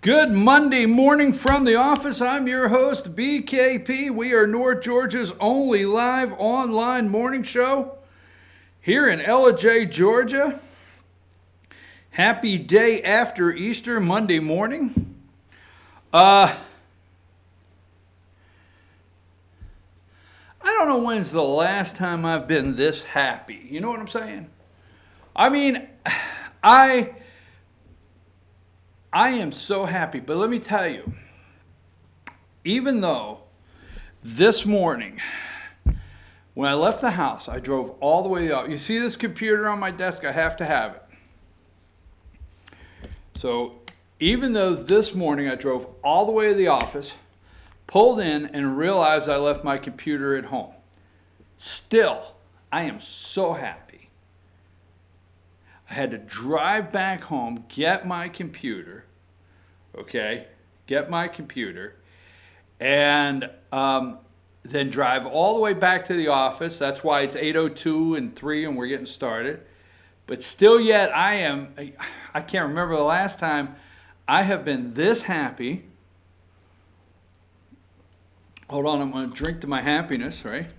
Good Monday morning from the office. I'm your host, BKP. We are North Georgia's only live online morning show here in Ellijay, Georgia. Happy day after Easter, Monday morning. I don't know when's the last time I've been this happy. You know what I'm saying? I mean, I am so happy, but let me tell you, even though this morning, when I left the house, I drove all the way out. You see this computer on my desk? I have to have it. So even though this morning I drove all the way to the office, pulled in, and realized I left my computer at home, still, I am so happy. I had to drive back home, get my computer, and then drive all the way back to the office. That's why it's 8:02 and 3 and we're getting started. But still yet, I can't remember the last time I have been this happy. Hold on, I'm going to drink to my happiness, right?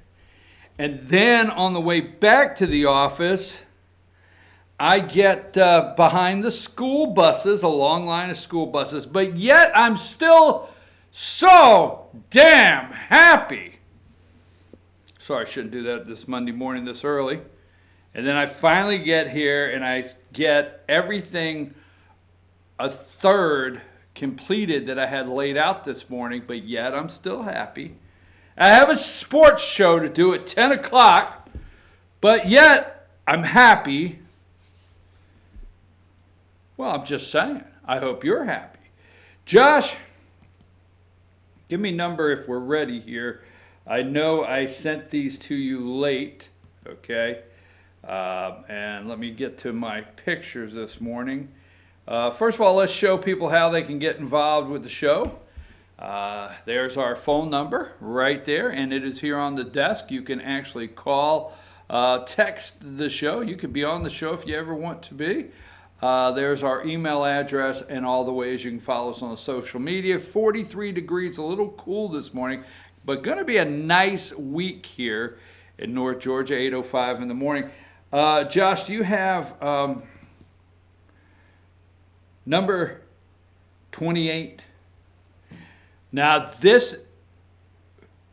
And then on the way back to the office, I get behind the school buses, a long line of school buses, but yet I'm still so damn happy. Sorry, I shouldn't do that this Monday morning this early. And then I finally get here and I get everything a third completed that I had laid out this morning, but yet I'm still happy. I have a sports show to do at 10 o'clock, but yet I'm happy. Well, I'm just saying. I hope you're happy. Josh, give me number if we're ready here. I know I sent these to you late, okay? And let me get to my pictures this morning. First of all, let's show people how they can get involved with the show. There's our phone number right there, and it is here on the desk. You can actually call, text the show. You can be on the show if you ever want to be. There's our email address and all the ways you can follow us on the social media. 43 degrees, a little cool this morning, but going to be a nice week here in North Georgia, 8:05 in the morning. Josh, do you have number 28? Now this,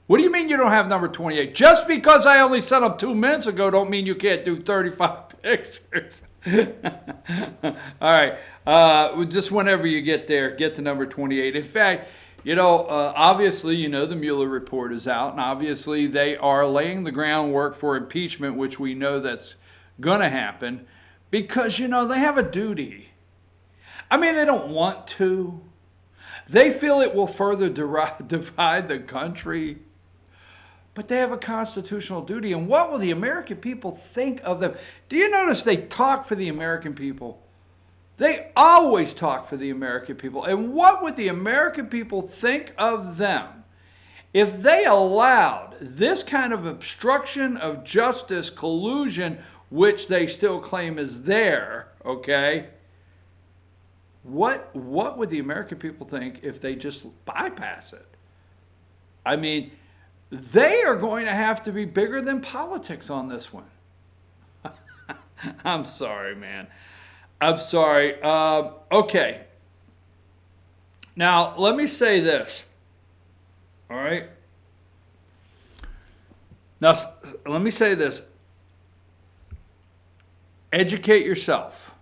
what do you mean you don't have number 28? Just because I only set up 2 minutes ago don't mean you can't do 35 pictures. All right, just whenever you get there, get to number 28. In fact, you know, obviously, you know, the Mueller report is out, and obviously they are laying the groundwork for impeachment, which we know that's going to happen because, you know, they have a duty. I mean, they don't want to. They feel it will further divide the country. But they have a constitutional duty. And what will the American people think of them? Do you notice they talk for the American people? They always talk for the American people. And what would the American people think of them if they allowed this kind of obstruction of justice collusion, which they still claim is there, okay? What would the American people think if they just bypass it? I mean, they are going to have to be bigger than politics on this one. I'm sorry, man. I'm sorry. Okay. Now, let me say this. All right? Now, let me say this. Educate yourself.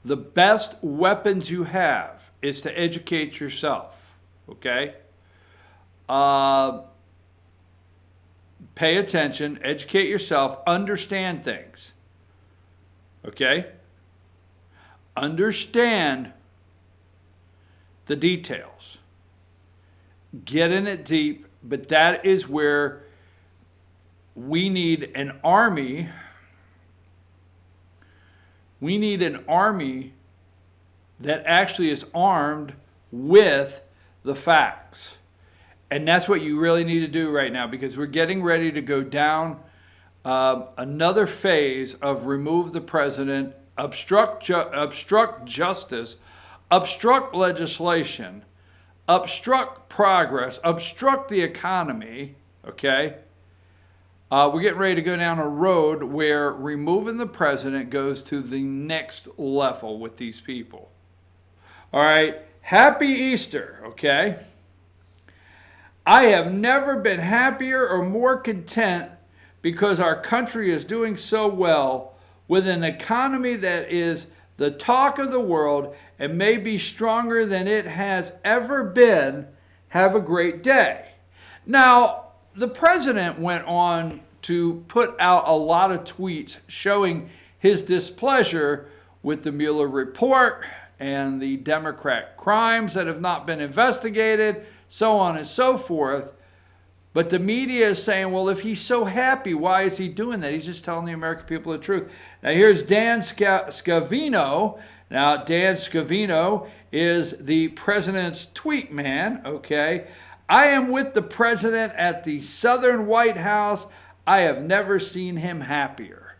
The best weapons you have is to educate yourself. Okay? Pay attention, educate yourself, understand things. Okay? Understand the details. Get in it deep, but that is where we need an army. We need an army that actually is armed with the facts. And that's what you really need to do right now, because we're getting ready to go down another phase of remove the president, obstruct justice, obstruct legislation, obstruct progress, obstruct the economy, okay? We're getting ready to go down a road where removing the president goes to the next level with these people. All right, happy Easter, okay? I have never been happier or more content because our country is doing so well with an economy that is the talk of the world and may be stronger than it has ever been. Have a great day. Now, the president went on to put out a lot of tweets showing his displeasure with the Mueller report and the Democrat crimes that have not been investigated, so on and so forth. But the media is saying, well, if he's so happy, why is he doing that? He's just telling the American people the truth. Now, here's Dan Scavino. Now, Dan Scavino is the president's tweet man, okay? I am with the president at the Southern White House. I have never seen him happier.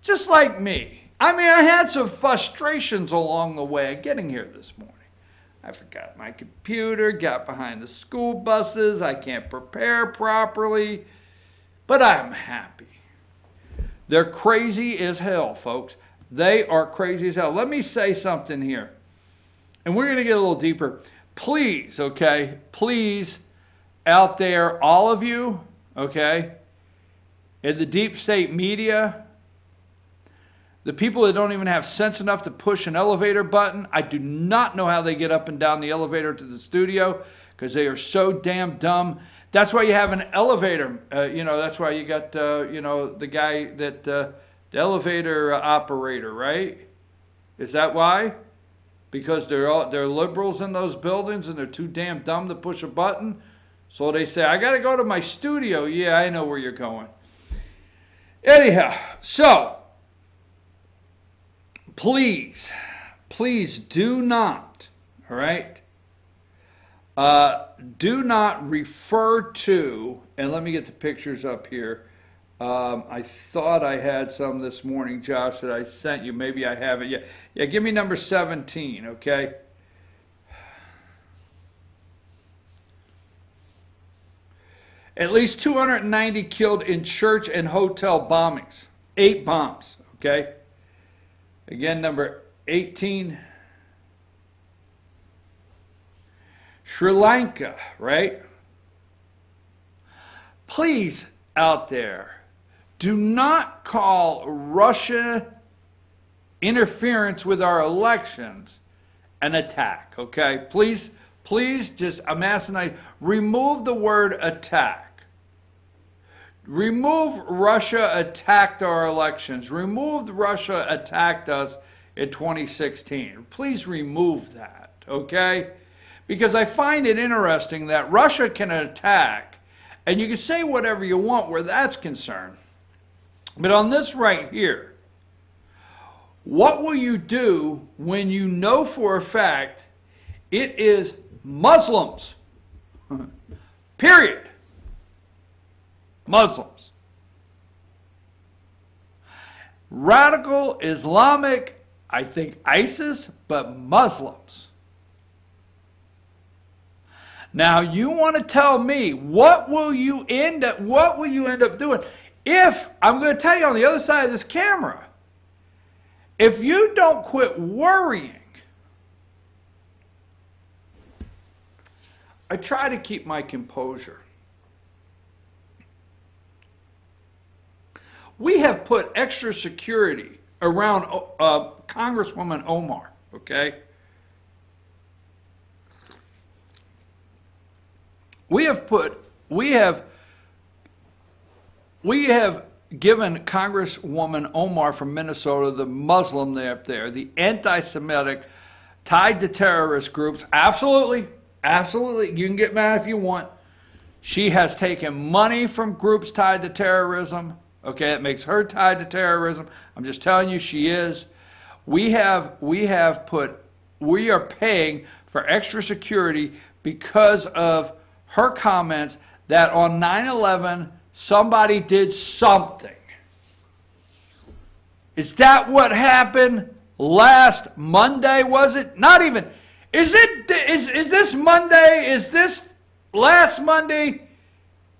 Just like me. I mean, I had some frustrations along the way of getting here this morning. I forgot my computer, got behind the school buses, I can't prepare properly, but I'm happy. They're crazy as hell, folks. They are crazy as hell. Let me say something here, and we're going to get a little deeper. Please, okay, please, out there, all of you, okay, in the deep state media, the people that don't even have sense enough to push an elevator button, I do not know how they get up and down the elevator to the studio because they are so damn dumb. That's why you have an elevator. That's why you got, the guy that, the elevator operator, right? Is that why? Because they're liberals in those buildings and they're too damn dumb to push a button. So they say, I got to go to my studio. Yeah, I know where you're going. Anyhow, so please do not, all right, do not refer to, and let me get the pictures up here. I thought I had some this morning, Josh, that I sent you. Maybe I haven't yet. Yeah, give me number 17, okay? At least 290 killed in church and hotel bombings. 8 bombs, okay? Again, number 18. Sri Lanka, right? Please, out there, do not call Russia interference with our elections an attack, okay? Please, just, I'm asking, remove the word attack. Remove Russia attacked our elections. Remove Russia attacked us in 2016. Please remove that, okay? Because I find it interesting that Russia can attack, and you can say whatever you want where that's concerned. But on this right here, what will you do when you know for a fact it is Muslims? Period. Muslims. Radical Islamic, I think ISIS, but Muslims. Now you want to tell me what will you end up doing? If, I'm going to tell you on the other side of this camera, if you don't quit worrying, I try to keep my composure. We have put extra security around Congresswoman Omar, okay? We have given Congresswoman Omar from Minnesota, the Muslim up there, the anti-Semitic, tied to terrorist groups. Absolutely, absolutely. You can get mad if you want. She has taken money from groups tied to terrorism. Okay, it makes her tied to terrorism. I'm just telling you, she is. We are paying for extra security because of her comments that on 9/11 somebody did something. Is that what happened? last Monday, was it? Not even. Is this Monday? Is this last Monday?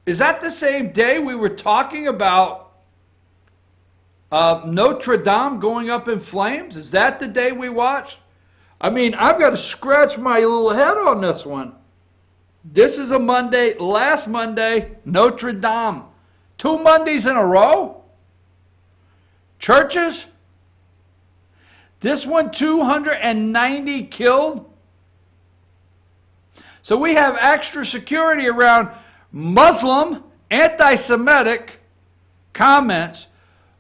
Is that the same day we were talking about Notre Dame going up in flames? Is that the day we watched? I mean, I've got to scratch my little head on this one. This is a Monday, last Monday, Notre Dame. 2 Mondays in a row? Churches? This one, 290 killed? So we have extra security around Muslim, anti-Semitic comments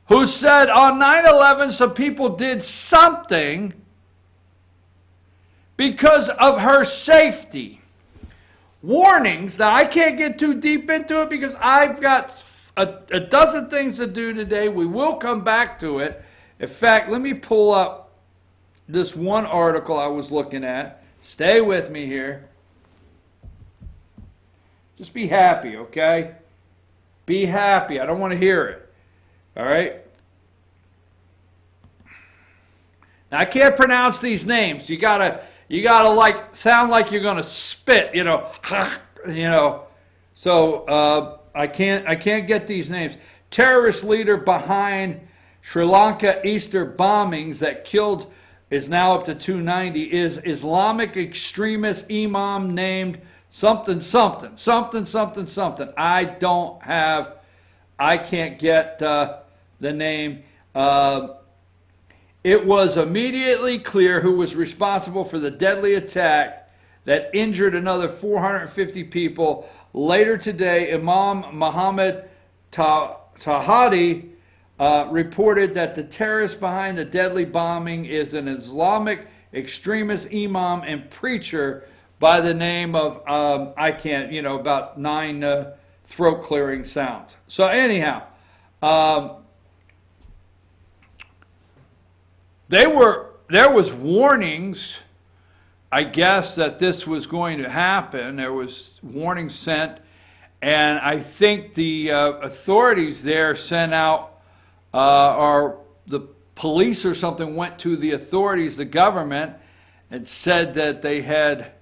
who said on 9/11 some people did something because of her safety. Warnings. Now, I can't get too deep into it because I've got a dozen things to do today. We will come back to it. In fact, let me pull up this one article I was looking at. Stay with me here. Just be happy, okay? Be happy. I don't want to hear it. All right? Now, I can't pronounce these names. You gotta like sound like you're gonna spit, you know. So I can't get these names. Terrorist leader behind Sri Lanka Easter bombings that killed is now up to 290 is Islamic extremist imam named something. I can't get the name. It was immediately clear who was responsible for the deadly attack that injured another 450 people. Later today, Imam Muhammad Tahadi reported that the terrorist behind the deadly bombing is an Islamic extremist imam and preacher by the name of, about 9 throat clearing sounds. So anyhow, there was warnings, I guess, that this was going to happen. There was warnings sent, and I think the authorities there sent out, or the police or something went to the authorities, the government, and said that they had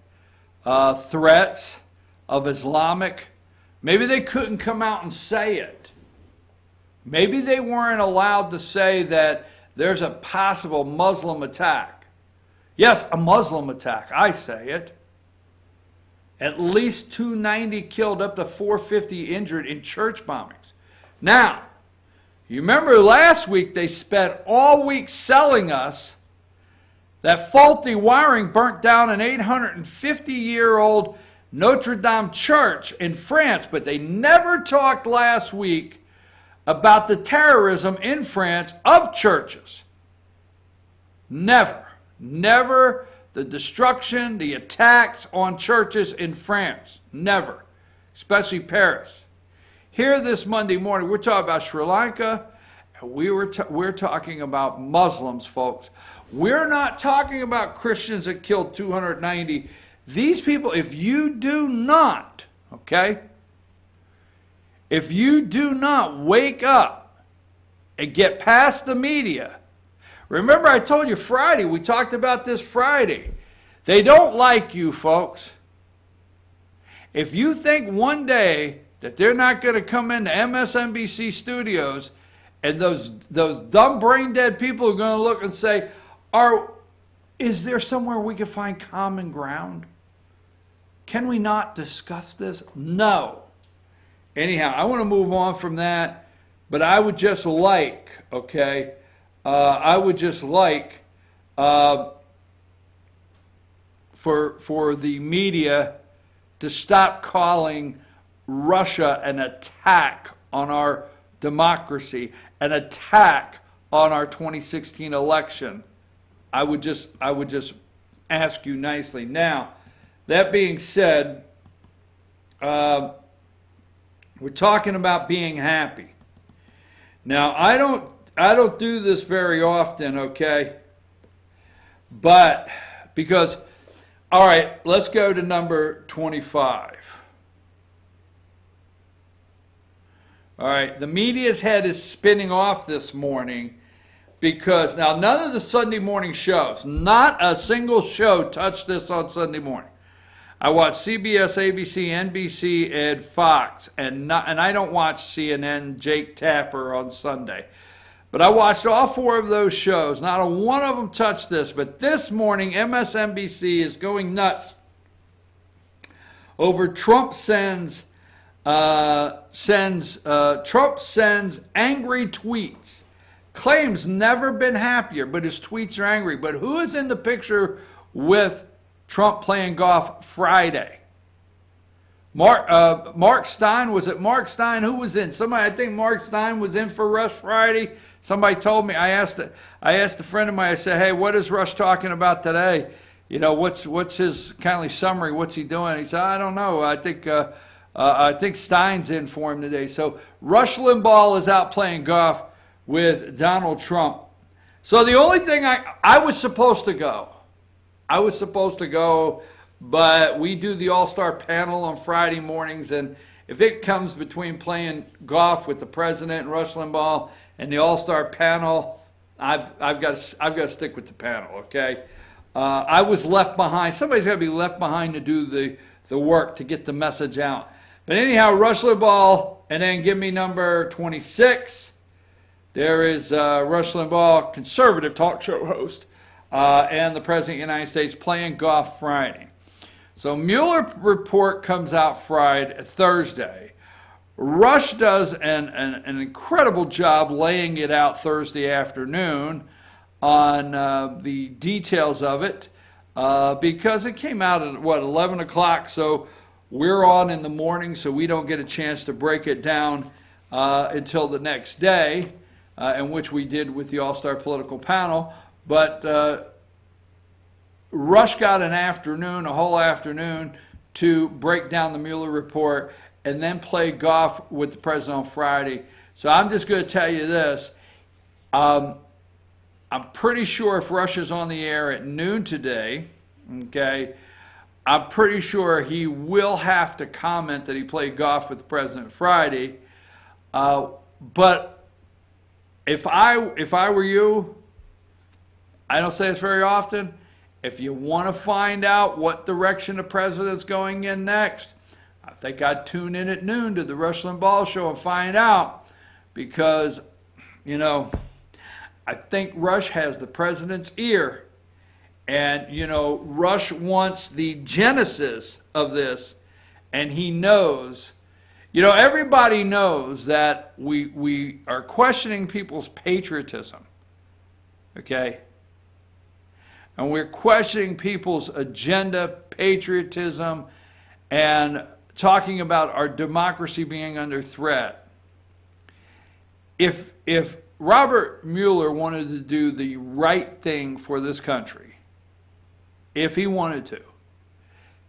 threats of Islamic. Maybe they couldn't come out and say it. Maybe they weren't allowed to say that there's a possible Muslim attack. Yes, a Muslim attack, I say it. At least 290 killed, up to 450 injured in church bombings. Now, you remember last week they spent all week selling us that faulty wiring burnt down an 850-year-old Notre Dame church in France, but they never talked last week about the terrorism in France of churches. Never the destruction, the attacks on churches in France. Never, especially Paris. Here this Monday morning, we're talking about Sri Lanka, and we're talking about Muslims, folks. We're not talking about Christians that killed 290. These people, if you do not, okay, if you do not wake up and get past the media, remember I told you Friday, we talked about this Friday. They don't like you, folks. If you think one day that they're not going to come into MSNBC studios and those dumb brain dead people are going to look and say, is there somewhere we can find common ground? Can we not discuss this? No. Anyhow, I want to move on from that, but I would just like, okay, for the media to stop calling Russia an attack on our democracy, an attack on our 2016 election. I would just ask you nicely. Now, that being said, we're talking about being happy. Now, I don't do this very often, okay? But because, all right, let's go to number 25. All right, the media's head is spinning off this morning because now none of the Sunday morning shows, not a single show touched this on Sunday morning. I watch CBS, ABC, NBC, and Fox, and I don't watch CNN, Jake Tapper on Sunday. But I watched all four of those shows. Not a one of them touched this. But this morning, MSNBC is going nuts over Trump sends angry tweets. Claims never been happier, but his tweets are angry. But who is in the picture with Trump playing golf Friday? Mark Stein, was it Mark Stein? Who was in? Somebody, I think Mark Stein was in for Rush Friday. Somebody told me. I asked a friend of mine. I said, "Hey, what is Rush talking about today? You know, what's his kind of summary? What's he doing?" He said, "I don't know. I think Stein's in for him today." So Rush Limbaugh is out playing golf with Donald Trump. So the only thing I was supposed to go. I was supposed to go. But we do the All-Star panel on Friday mornings, and if it comes between playing golf with the president and Rush Limbaugh and the All-Star panel, I've got to stick with the panel. Okay, I was left behind. Somebody's got to be left behind to do the work to get the message out. But anyhow, Rush Limbaugh, and then give me number 26. There is Rush Limbaugh, conservative talk show host, and the president of the United States playing golf Friday. So Mueller report comes out Thursday. Rush does an incredible job laying it out Thursday afternoon on the details of it because it came out at, 11 o'clock, so we're on in the morning, so we don't get a chance to break it down until the next day, in which we did with the All-Star Political Panel. But Rush got a whole afternoon to break down the Mueller report and then play golf with the president on Friday. So I'm just going to tell you this. I'm pretty sure if Rush is on the air at noon today, okay, I'm pretty sure he will have to comment that he played golf with the president Friday. But if I were you, I don't say this very often, if you want to find out what direction the president's going in next, I think I'd tune in at noon to the Rush Limbaugh show and find out, because, you know, I think Rush has the president's ear, and, you know, Rush wants the genesis of this, and he knows, you know, everybody knows that we are questioning people's patriotism, okay? And we're questioning people's agenda, patriotism, and talking about our democracy being under threat. If Robert Mueller wanted to do the right thing for this country, if he wanted to,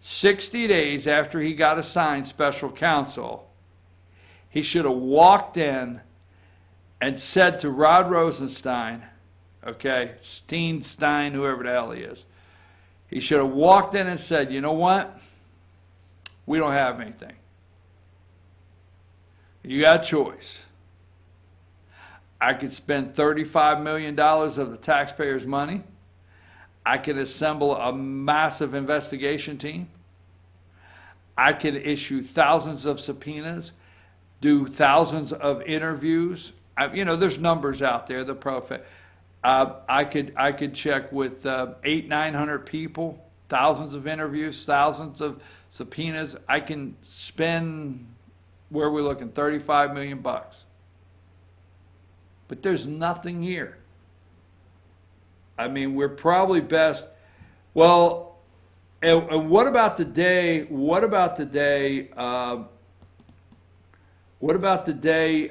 60 days after he got assigned special counsel, he should have walked in and said to Rod Rosenstein, okay, Stein, whoever the hell he is. He should have walked in and said, "You know what? We don't have anything. You got a choice. I could spend $35 million of the taxpayers' money. I could assemble a massive investigation team. I could issue thousands of subpoenas, do thousands of interviews. You know, there's numbers out there, the prophet. I could check with 800-900 people, thousands of interviews, thousands of subpoenas. I can spend, where are we looking, $35 million bucks. But there's nothing here. I mean, we're probably best. Well, and what about the day? What about the day? What about the day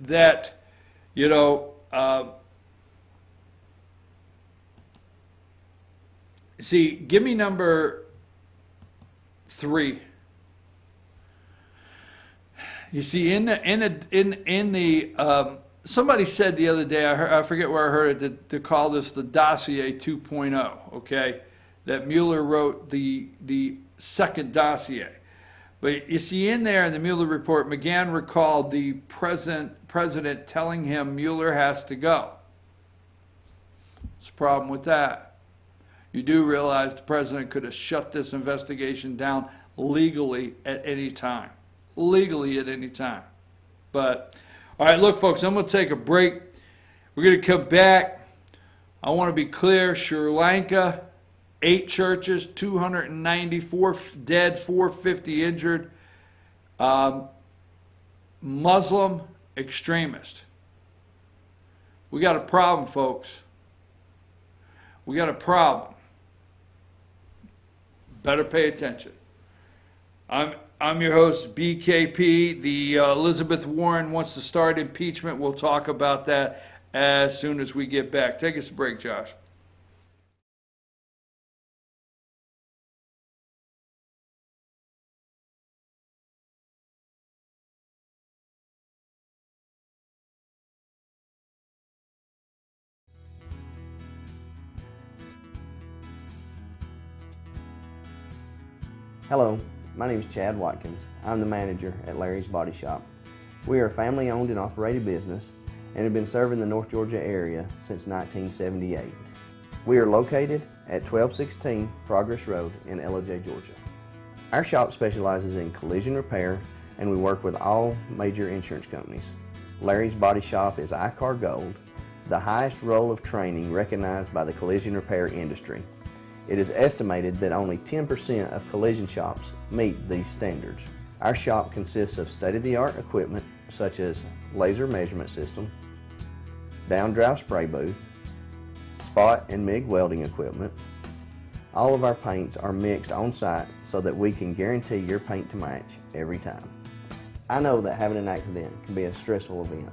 that, you know? See, give me number 3. You see, in the somebody said the other day, I forget where I heard it, to call this the dossier 2.0. Okay, that Mueller wrote the second dossier. But you see, in there in the Mueller report, McGahn recalled the president telling him Mueller has to go. What's the problem with that? You do realize the president could have shut this investigation down legally at any time. Legally at any time. But, all right, look, folks, I'm going to take a break. We're going to come back. I want to be clear, Sri Lanka, 8 churches, 294 dead, 450 injured. Muslim extremist. We got a problem, folks. We got a problem. Better pay attention. I'm your host, BKP. The Elizabeth Warren wants to start impeachment. We'll talk about that as soon as we get back. Take us a break, Josh. Hello, my name is Chad Watkins. I'm the manager at Larry's Body Shop. We are a family-owned and operated business and have been serving the North Georgia area since 1978. We are located at 1216 Progress Road in LOJ, Georgia. Our shop specializes in collision repair and we work with all major insurance companies. Larry's Body Shop is ICAR Gold, the highest role of training recognized by the collision repair industry. It is estimated that only 10% of collision shops meet these standards. Our shop consists of state-of-the-art equipment such as laser measurement system, down-drive spray booth, spot and MIG welding equipment. All of our paints are mixed on-site so that we can guarantee your paint to match every time. I know that having an accident can be a stressful event.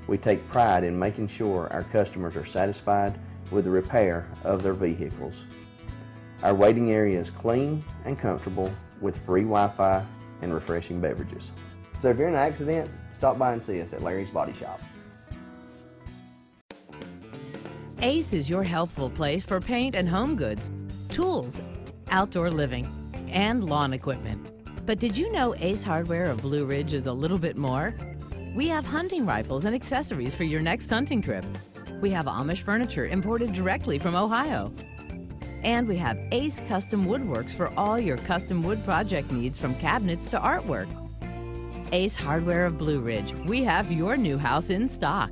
We take pride in making sure our customers are satisfied with the repair of their vehicles. Our waiting area is clean and comfortable with free Wi-Fi and refreshing beverages. So if you're in an accident, stop by and see us at Larry's Body Shop. Ace is your healthful place for paint and home goods, tools, outdoor living, and lawn equipment. But did you know Ace Hardware of Blue Ridge is a little bit more? We have hunting rifles and accessories for your next hunting trip. We have Amish furniture imported directly from Ohio. And we have Ace Custom Woodworks for all your custom wood project needs from cabinets to artwork. Ace Hardware of Blue Ridge. We have your new house in stock.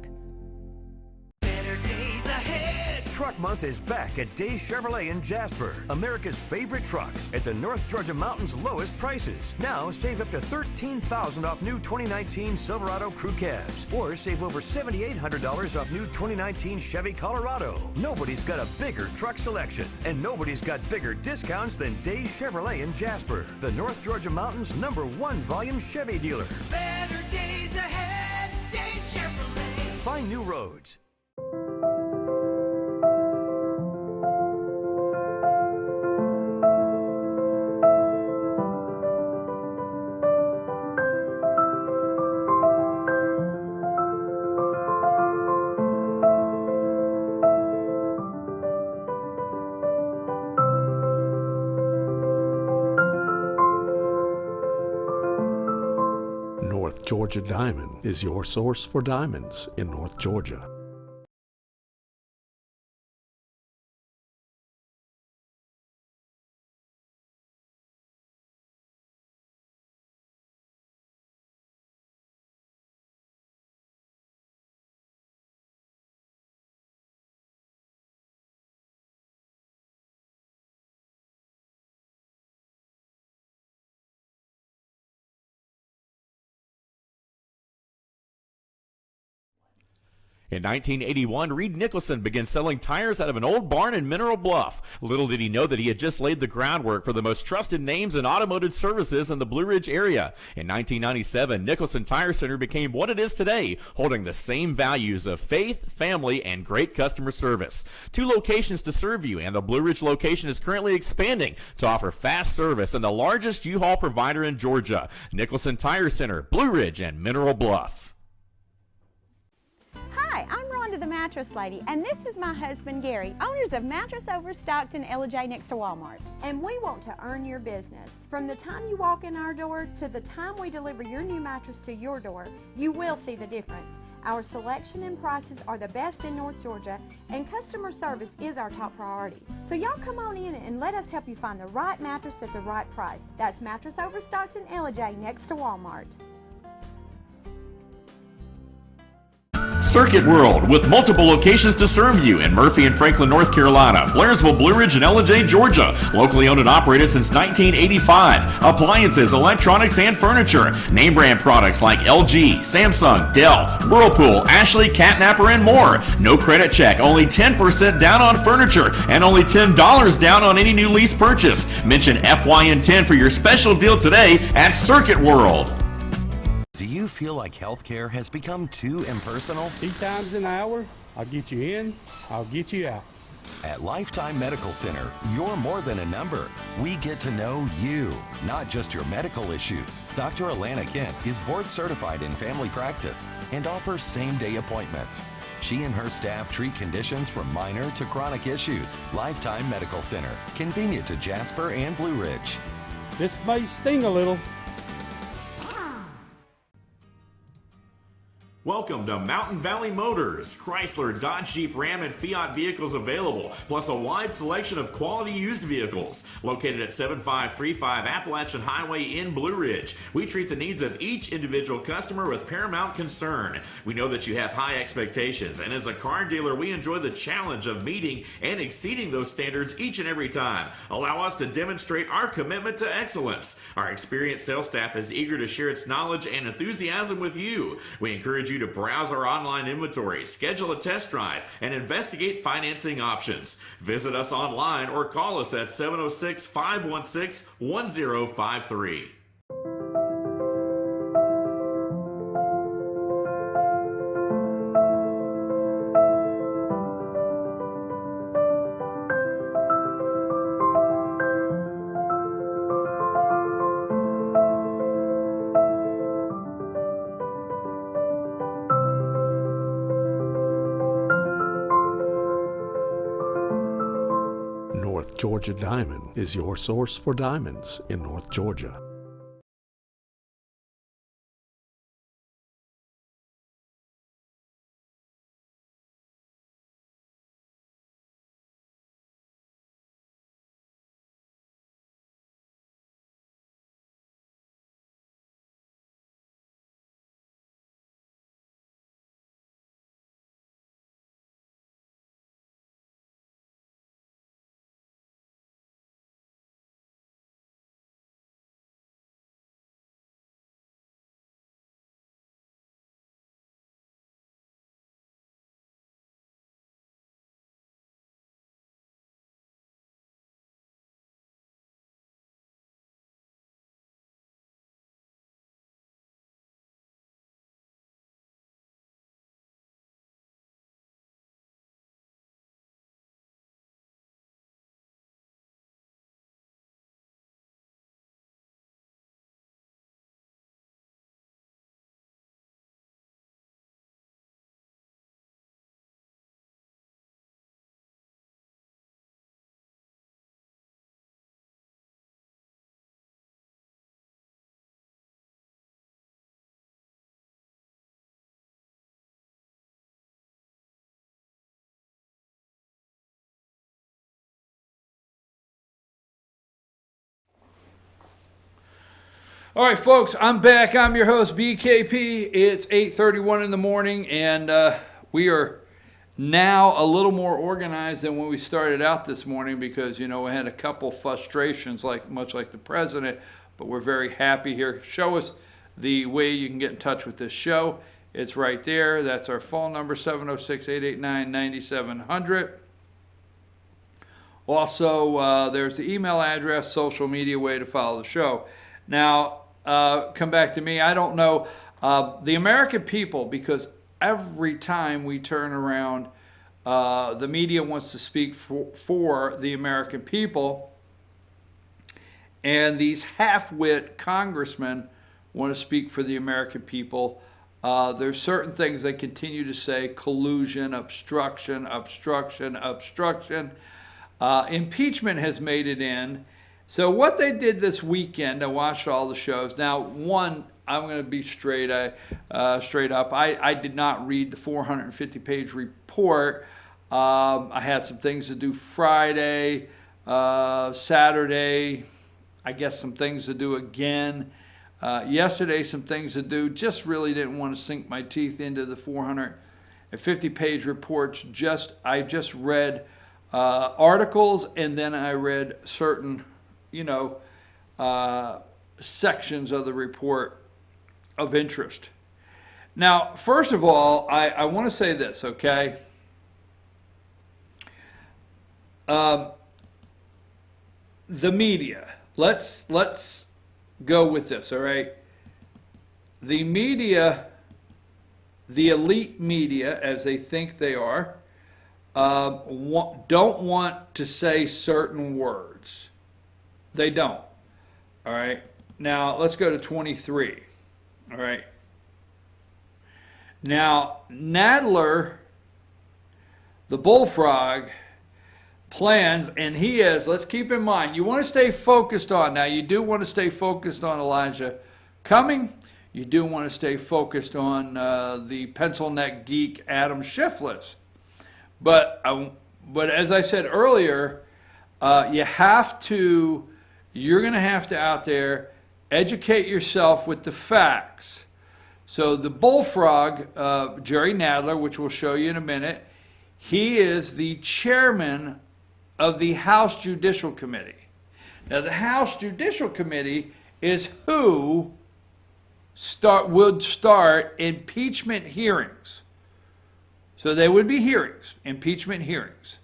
Truck Month is back at Days Chevrolet in Jasper. America's favorite trucks at the North Georgia Mountain's lowest prices. Now save up to $13,000 off new 2019 Silverado Crew Cabs, or save over $7,800 off new 2019 Chevy Colorado. Nobody's got a bigger truck selection, and nobody's got bigger discounts than Days Chevrolet in Jasper, the North Georgia Mountain's #1 volume Chevy dealer. Better days ahead, Days Chevrolet. Find new roads. North Georgia Diamond is your source for diamonds in North Georgia. In 1981, Reed Nicholson began selling tires out of an old barn in Mineral Bluff. Little did he know that he had just laid the groundwork for the most trusted names in automotive services in the Blue Ridge area. In 1997, Nicholson Tire Center became what it is today, holding the same values of faith, family, and great customer service. 2 locations to serve you, and the Blue Ridge location is currently expanding to offer fast service and the largest U-Haul provider in Georgia. Nicholson Tire Center, Blue Ridge, and Mineral Bluff. Hi, I'm Rhonda the Mattress Lady, and this is my husband Gary, owners of Mattress Overstocked in LJ next to Walmart. And we want to earn your business. From the time you walk in our door to the time we deliver your new mattress to your door, you will see the difference. Our selection and prices are the best in North Georgia, and customer service is our top priority. So y'all come on in and let us help you find the right mattress at the right price. That's Mattress Overstocked in Ellijay next to Walmart. Circuit World, with multiple locations to serve you in Murphy and Franklin, North Carolina, Blairsville, Blue Ridge, and Ellijay, Georgia. Locally owned and operated since 1985. Appliances, electronics, and furniture. Name brand products like LG, Samsung, Dell, Whirlpool, Ashley, Catnapper, and more. No credit check, only 10% down on furniture, and only $10 down on any new lease purchase. Mention FYN10 for your special deal today at Circuit World. Do you feel like healthcare has become too impersonal? 3 times an hour, I'll get you in, I'll get you out. At Lifetime Medical Center, you're more than a number. We get to know you, not just your medical issues. Dr. Alana Kent is board certified in family practice and offers same-day appointments. She and her staff treat conditions from minor to chronic issues. Lifetime Medical Center, convenient to Jasper and Blue Ridge. This may sting a little. Welcome to Mountain Valley Motors. Chrysler, Dodge, Jeep, Ram, and Fiat vehicles available, plus a wide selection of quality used vehicles. Located at 7535 Appalachian Highway in Blue Ridge, we treat the needs of each individual customer with paramount concern. We know that you have high expectations, and as a car dealer, we enjoy the challenge of meeting and exceeding those standards each and every time. Allow us to demonstrate our commitment to excellence. Our experienced sales staff is eager to share its knowledge and enthusiasm with you. We encourage you to browse our online inventory, schedule a test drive, and investigate financing options. Visit us online or call us at 706-516-1053. North Georgia Diamond is your source for diamonds in North Georgia. All right, folks, I'm back. I'm your host, BKP. It's 8:31 in the morning, and we are now a little more organized than when we started out this morning because, you know, we had a couple frustrations, much like the president, but we're very happy here. Show us the way you can get in touch with this show. It's right there. That's our phone number, 706-889-9700. Also, there's the email address, social media way to follow the show. Now, come back to me. I don't know the American people, because every time we turn around, the media wants to speak for the American people, and these half-wit congressmen want to speak for the American people. There's certain things they continue to say: collusion, obstruction, obstruction, obstruction. Impeachment has made it in. So what they did this weekend, I watched all the shows. Now, one, going to be straight up. I did not read the 450-page report. I had some things to do Friday, Saturday, I guess some things to do again. Yesterday, some things to do. Just really didn't want to sink my teeth into the 450-page reports. I just read articles, and then I read certain, sections of the report of interest. Now, first of all, I want to say this, okay? The media. Let's go with this, all right? The media, the elite media, as they think they are, don't want to say certain words. They don't. All right. Now, let's go to 23. All right. Now, Nadler, the bullfrog, plans, and he is, let's keep in mind, you want to stay focused on, now you do want to stay focused on Elijah Cumming. You do want to stay focused on the pencil neck geek Adam Shifless. But as I said earlier, you're going to have to out there educate yourself with the facts. So the bullfrog, Jerry Nadler, which we'll show you in a minute, he is the chairman of the House Judicial Committee. Now the House Judicial Committee is who would start impeachment hearings. So they would be hearings, impeachment hearings.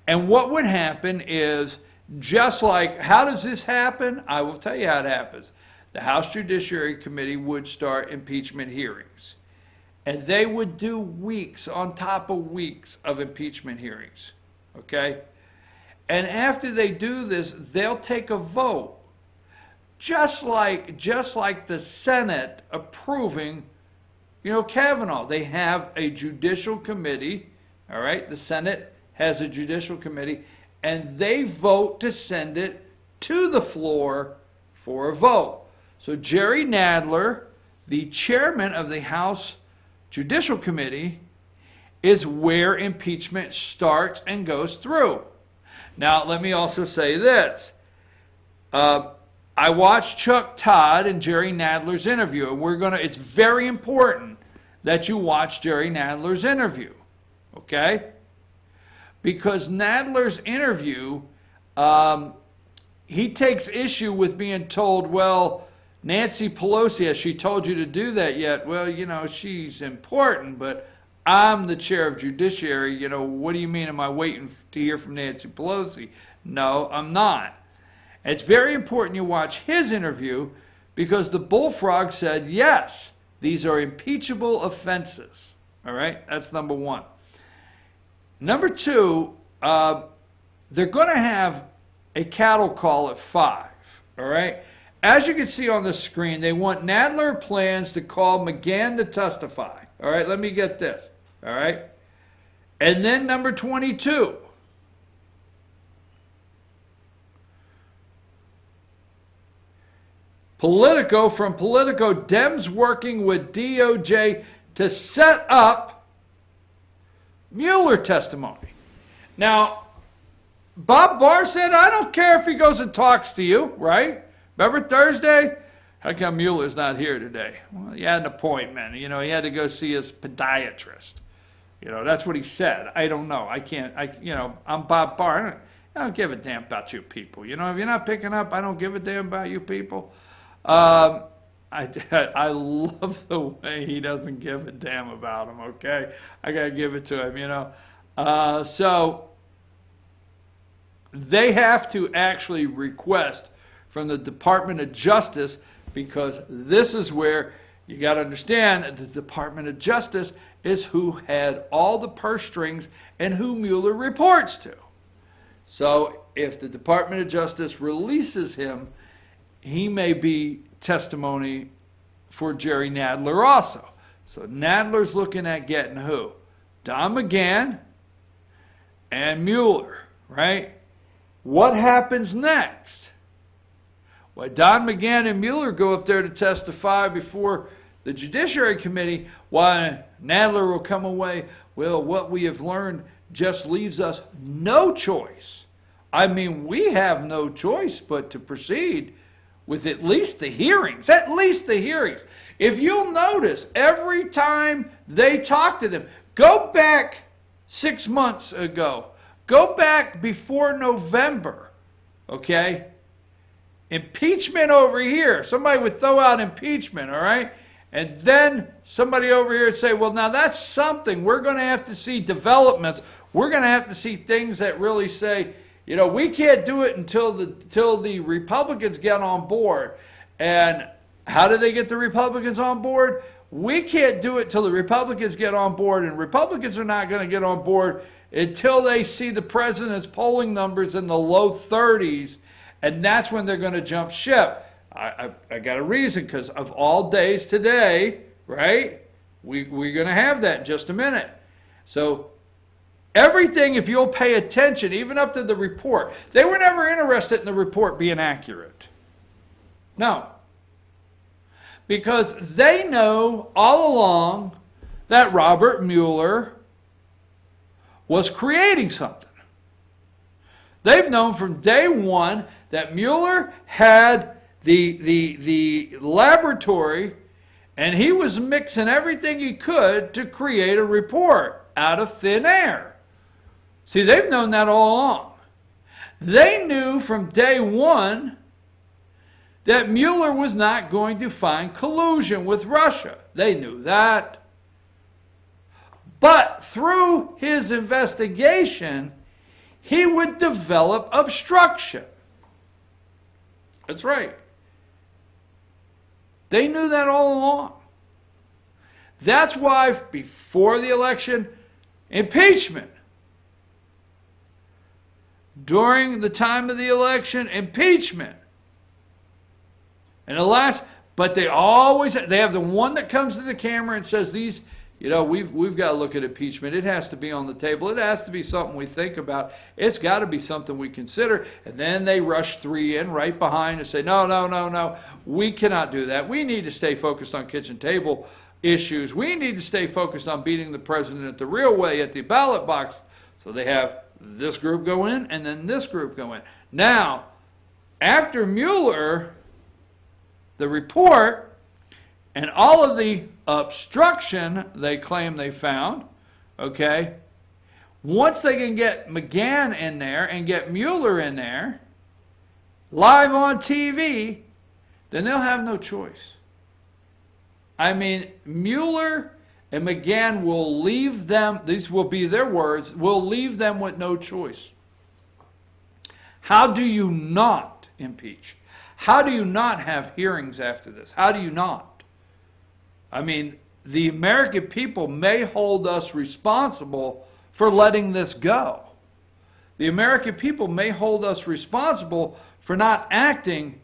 And what would happen is, just like, how does this happen? I will tell you how it happens. The House Judiciary Committee would start impeachment hearings. And they would do weeks on top of weeks of impeachment hearings. Okay? And after they do this, they'll take a vote. Just like the Senate approving, Kavanaugh. They have a judicial committee, all right? The Senate has a judicial committee, and they vote to send it to the floor for a vote. So Jerry Nadler, the chairman of the House Judicial Committee, is where impeachment starts and goes through. Now, let me also say this. I watched Chuck Todd and Jerry Nadler's interview, and it's very important that you watch Jerry Nadler's interview, okay? Because Nadler's interview, he takes issue with being told, well, Nancy Pelosi, has she told you to do that yet? Well, she's important, but I'm the chair of Judiciary. What do you mean, am I waiting to hear from Nancy Pelosi? No, I'm not. It's very important you watch his interview, because the bullfrog said, yes, these are impeachable offenses. All right, that's number one. Number two, they're going to have a cattle call at 5. All right. As you can see on the screen, they want Nadler plans to call McGahn to testify. All right, let me get this. All right. And then number 22. Politico, Dems working with DOJ to set up Mueller testimony. Now, Bob Barr said, I don't care if he goes and talks to you, right? Remember Thursday? How come Mueller's not here today? Well, he had an appointment. He had to go see his podiatrist. That's what he said. I don't know. I'm Bob Barr. I don't give a damn about you people. If you're not picking up, I don't give a damn about you people. I love the way he doesn't give a damn about him, okay? I got to give it to him, So they have to actually request from the Department of Justice, because this is where you got to understand that the Department of Justice is who had all the purse strings and who Mueller reports to. So if the Department of Justice releases him, he may be testimony for Jerry Nadler also. So Nadler's looking at getting who? Don McGahn and Mueller, right? What happens next? Why Don McGahn and Mueller go up there to testify before the Judiciary Committee, why Nadler will come away, well, what we have learned just leaves us no choice. I mean, we have no choice but to proceed with at least the hearings. At least the hearings. If you'll notice, every time they talk to them, go back 6 months ago. Go back before November, okay? Impeachment over here. Somebody would throw out impeachment, all right? And then somebody over here would say, well, now that's something. We're going to have to see developments. We're going to have to see things that really say, you know, we can't do it until the Republicans get on board. And how do they get the Republicans on board? We can't do it till the Republicans get on board, and Republicans are not going to get on board until they see the president's polling numbers in the low 30s, and that's when they're going to jump ship. I got a reason, because of all days today, right? We're going to have that in just a minute. So everything, if you'll pay attention, even up to the report, they were never interested in the report being accurate. No. Because they know all along that Robert Mueller was creating something. They've known from day one that Mueller had the laboratory, and he was mixing everything he could to create a report out of thin air. See, they've known that all along. They knew from day one that Mueller was not going to find collusion with Russia. They knew that. But through his investigation, he would develop obstruction. That's right. They knew that all along. That's why before the election, impeachment. During the time of the election, impeachment. And but they have the one that comes to the camera and says, these, you know, we've got to look at impeachment. It has to be on the table. It has to be something we think about. It's got to be something we consider. And then they rush 3 in right behind and say, no, we cannot do that. We need to stay focused on kitchen table issues. We need to stay focused on beating the president the real way at the ballot box. So they have this group go in and then this group go in. Now, after Mueller, the report and all of the obstruction they claim they found, okay, once they can get McGahn in there and get Mueller in there, live on TV, then they'll have no choice. I mean, Mueller and McGahn will leave them, these will be their words, will leave them with no choice. How do you not impeach? How do you not have hearings after this? How do you not? I mean, the American people may hold us responsible for letting this go. The American people may hold us responsible for not acting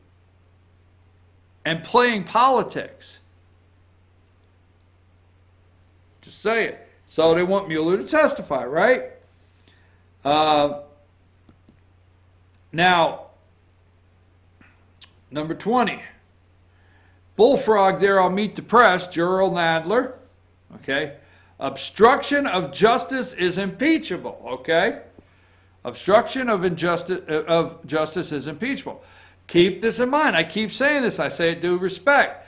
and playing politics. Just say it. So they want Mueller to testify, right? Now, number 20. Bullfrog there on Meet the Press, Gerald Nadler. Okay. Obstruction of justice is impeachable. Okay. Obstruction of justice is impeachable. Keep this in mind. I keep saying this. I say it due respect.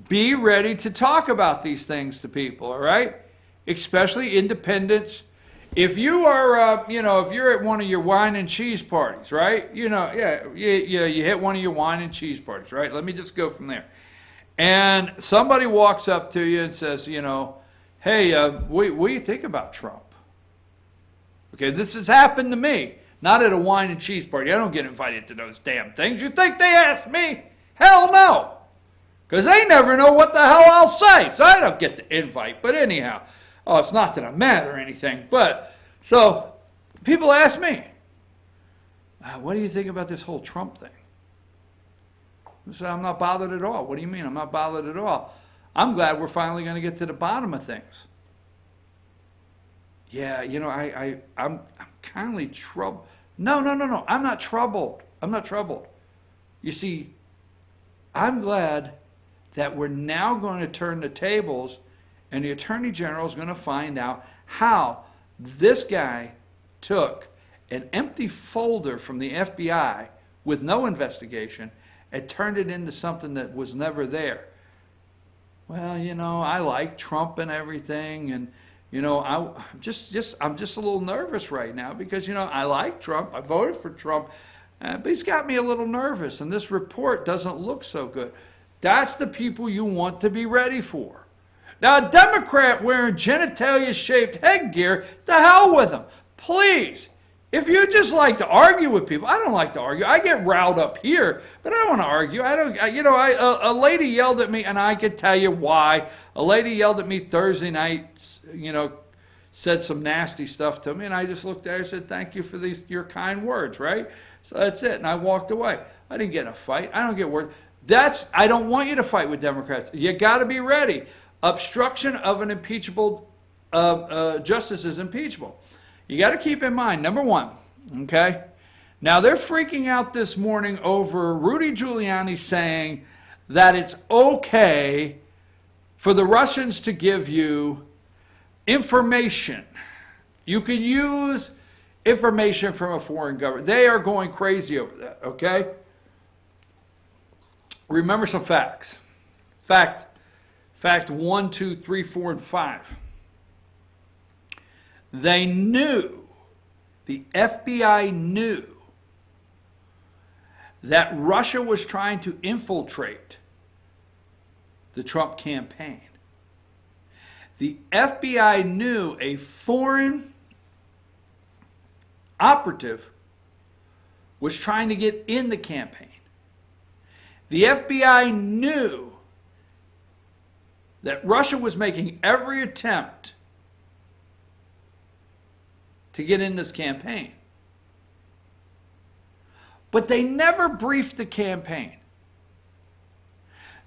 Be ready to talk about these things to people, all right? Especially independents. If you are, if you're at one of your wine and cheese parties, right? You hit one of your wine and cheese parties, right? Let me just go from there. And somebody walks up to you and says, hey, what do you think about Trump? Okay, this has happened to me. Not at a wine and cheese party. I don't get invited to those damn things. You think they asked me? Hell no. Because they never know what the hell I'll say. So I don't get the invite. But anyhow, it's not that I'm mad or anything. But, so, people ask me, what do you think about this whole Trump thing? I say, I'm not bothered at all. What do you mean I'm not bothered at all? I'm glad we're finally going to get to the bottom of things. Yeah, I'm kind of troubled. No. I'm not troubled. I'm not troubled. You see, I'm glad that we're now going to turn the tables, and the Attorney General is going to find out how this guy took an empty folder from the FBI with no investigation and turned it into something that was never there. Well, you know, I like Trump and everything, and you know, I'm just a little nervous right now because, you know, I like Trump. I voted for Trump, but he's got me a little nervous, and this report doesn't look so good. That's the people you want to be ready for. Now, a Democrat wearing genitalia-shaped headgear, the hell with him. Please, if you just like to argue with people, I don't like to argue. I get riled up here, but I don't want to argue. A lady yelled at me, and I could tell you why. A lady yelled at me Thursday night, you know, said some nasty stuff to me, and I just looked at her and said, thank you for your kind words, right? So that's it, and I walked away. I didn't get in a fight. I don't get words. I don't want you to fight with Democrats. You got to be ready. Obstruction of an impeachable justice is impeachable. You got to keep in mind, number one, okay? Now, they're freaking out this morning over Rudy Giuliani saying that it's okay for the Russians to give you information. You can use information from a foreign government. They are going crazy over that, okay? Remember some facts. Fact 1, 2, 3, 4, and 5. They knew, the FBI knew, that Russia was trying to infiltrate the Trump campaign. The FBI knew a foreign operative was trying to get in the campaign. The FBI knew that Russia was making every attempt to get in this campaign. But they never briefed the campaign.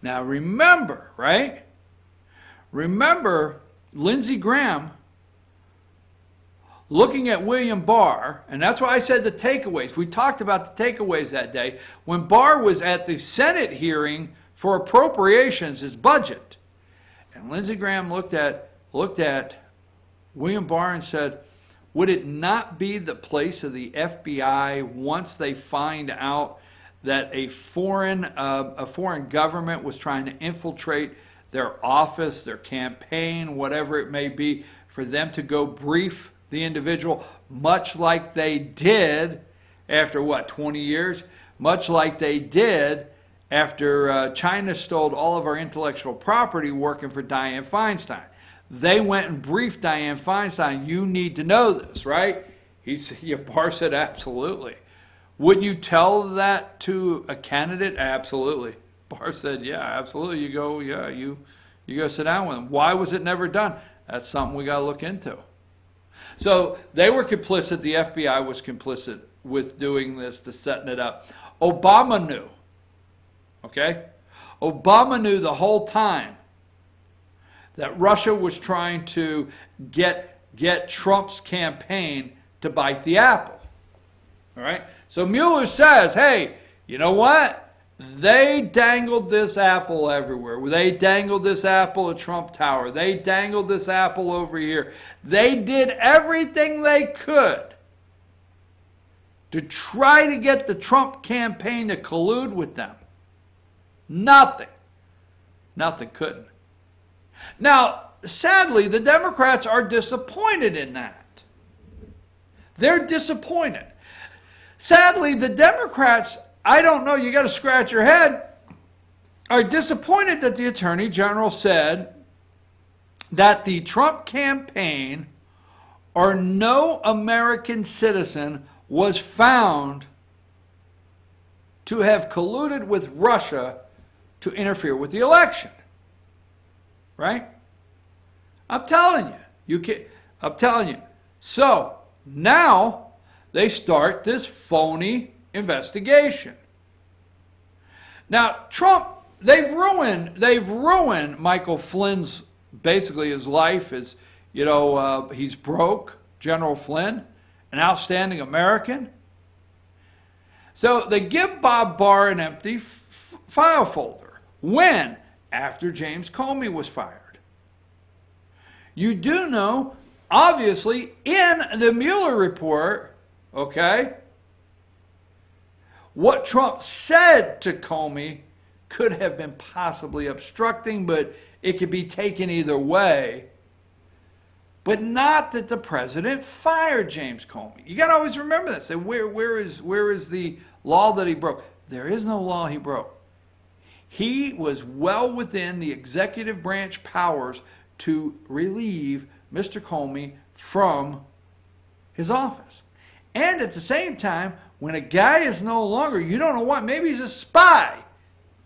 Now remember, right? Remember Lindsey Graham looking at William Barr, and that's why I said the takeaways. We talked about the takeaways that day. When Barr was at the Senate hearing for appropriations, his budget, and Lindsey Graham looked at William Barr and said, would it not be the place of the FBI once they find out that a foreign government was trying to infiltrate their office, their campaign, whatever it may be, for them to go brief the individual, much like they did after, 20 years? Much like they did after China stole all of our intellectual property working for Dianne Feinstein. They went and briefed Dianne Feinstein. You need to know this, right? Barr said, absolutely. Wouldn't you tell that to a candidate? Absolutely. Barr said, yeah, absolutely. You go sit down with him. Why was it never done? That's something we got to look into. So they were complicit. The FBI was complicit with doing this, to setting it up. Obama knew. Okay? Obama knew the whole time that Russia was trying to get Trump's campaign to bite the apple. All right? So Mueller says, hey, you know what? They dangled this apple everywhere. They dangled this apple at Trump Tower. They dangled this apple over here. They did everything they could to try to get the Trump campaign to collude with them. Nothing couldn't. Now, sadly, the Democrats are disappointed in that. They're disappointed. Sadly, the Democrats, I don't know, you got to scratch your head, are disappointed that the Attorney General said that the Trump campaign or no American citizen was found to have colluded with Russia to interfere with the election. Right? I'm telling you. I'm telling you. So, now they start this phony investigation. Now, Trump, they've ruined Michael Flynn's, basically his life. He's broke, General Flynn, an outstanding American. So they give Bob Barr an empty file folder. When? After James Comey was fired. You do know, obviously, in the Mueller report, okay, what Trump said to Comey could have been possibly obstructing, but it could be taken either way. But not that the president fired James Comey. You got to always remember this. And where is the law that he broke? There is no law he broke. He was well within the executive branch powers to relieve Mr. Comey from his office. And at the same time, when a guy is no longer, you don't know what, maybe he's a spy.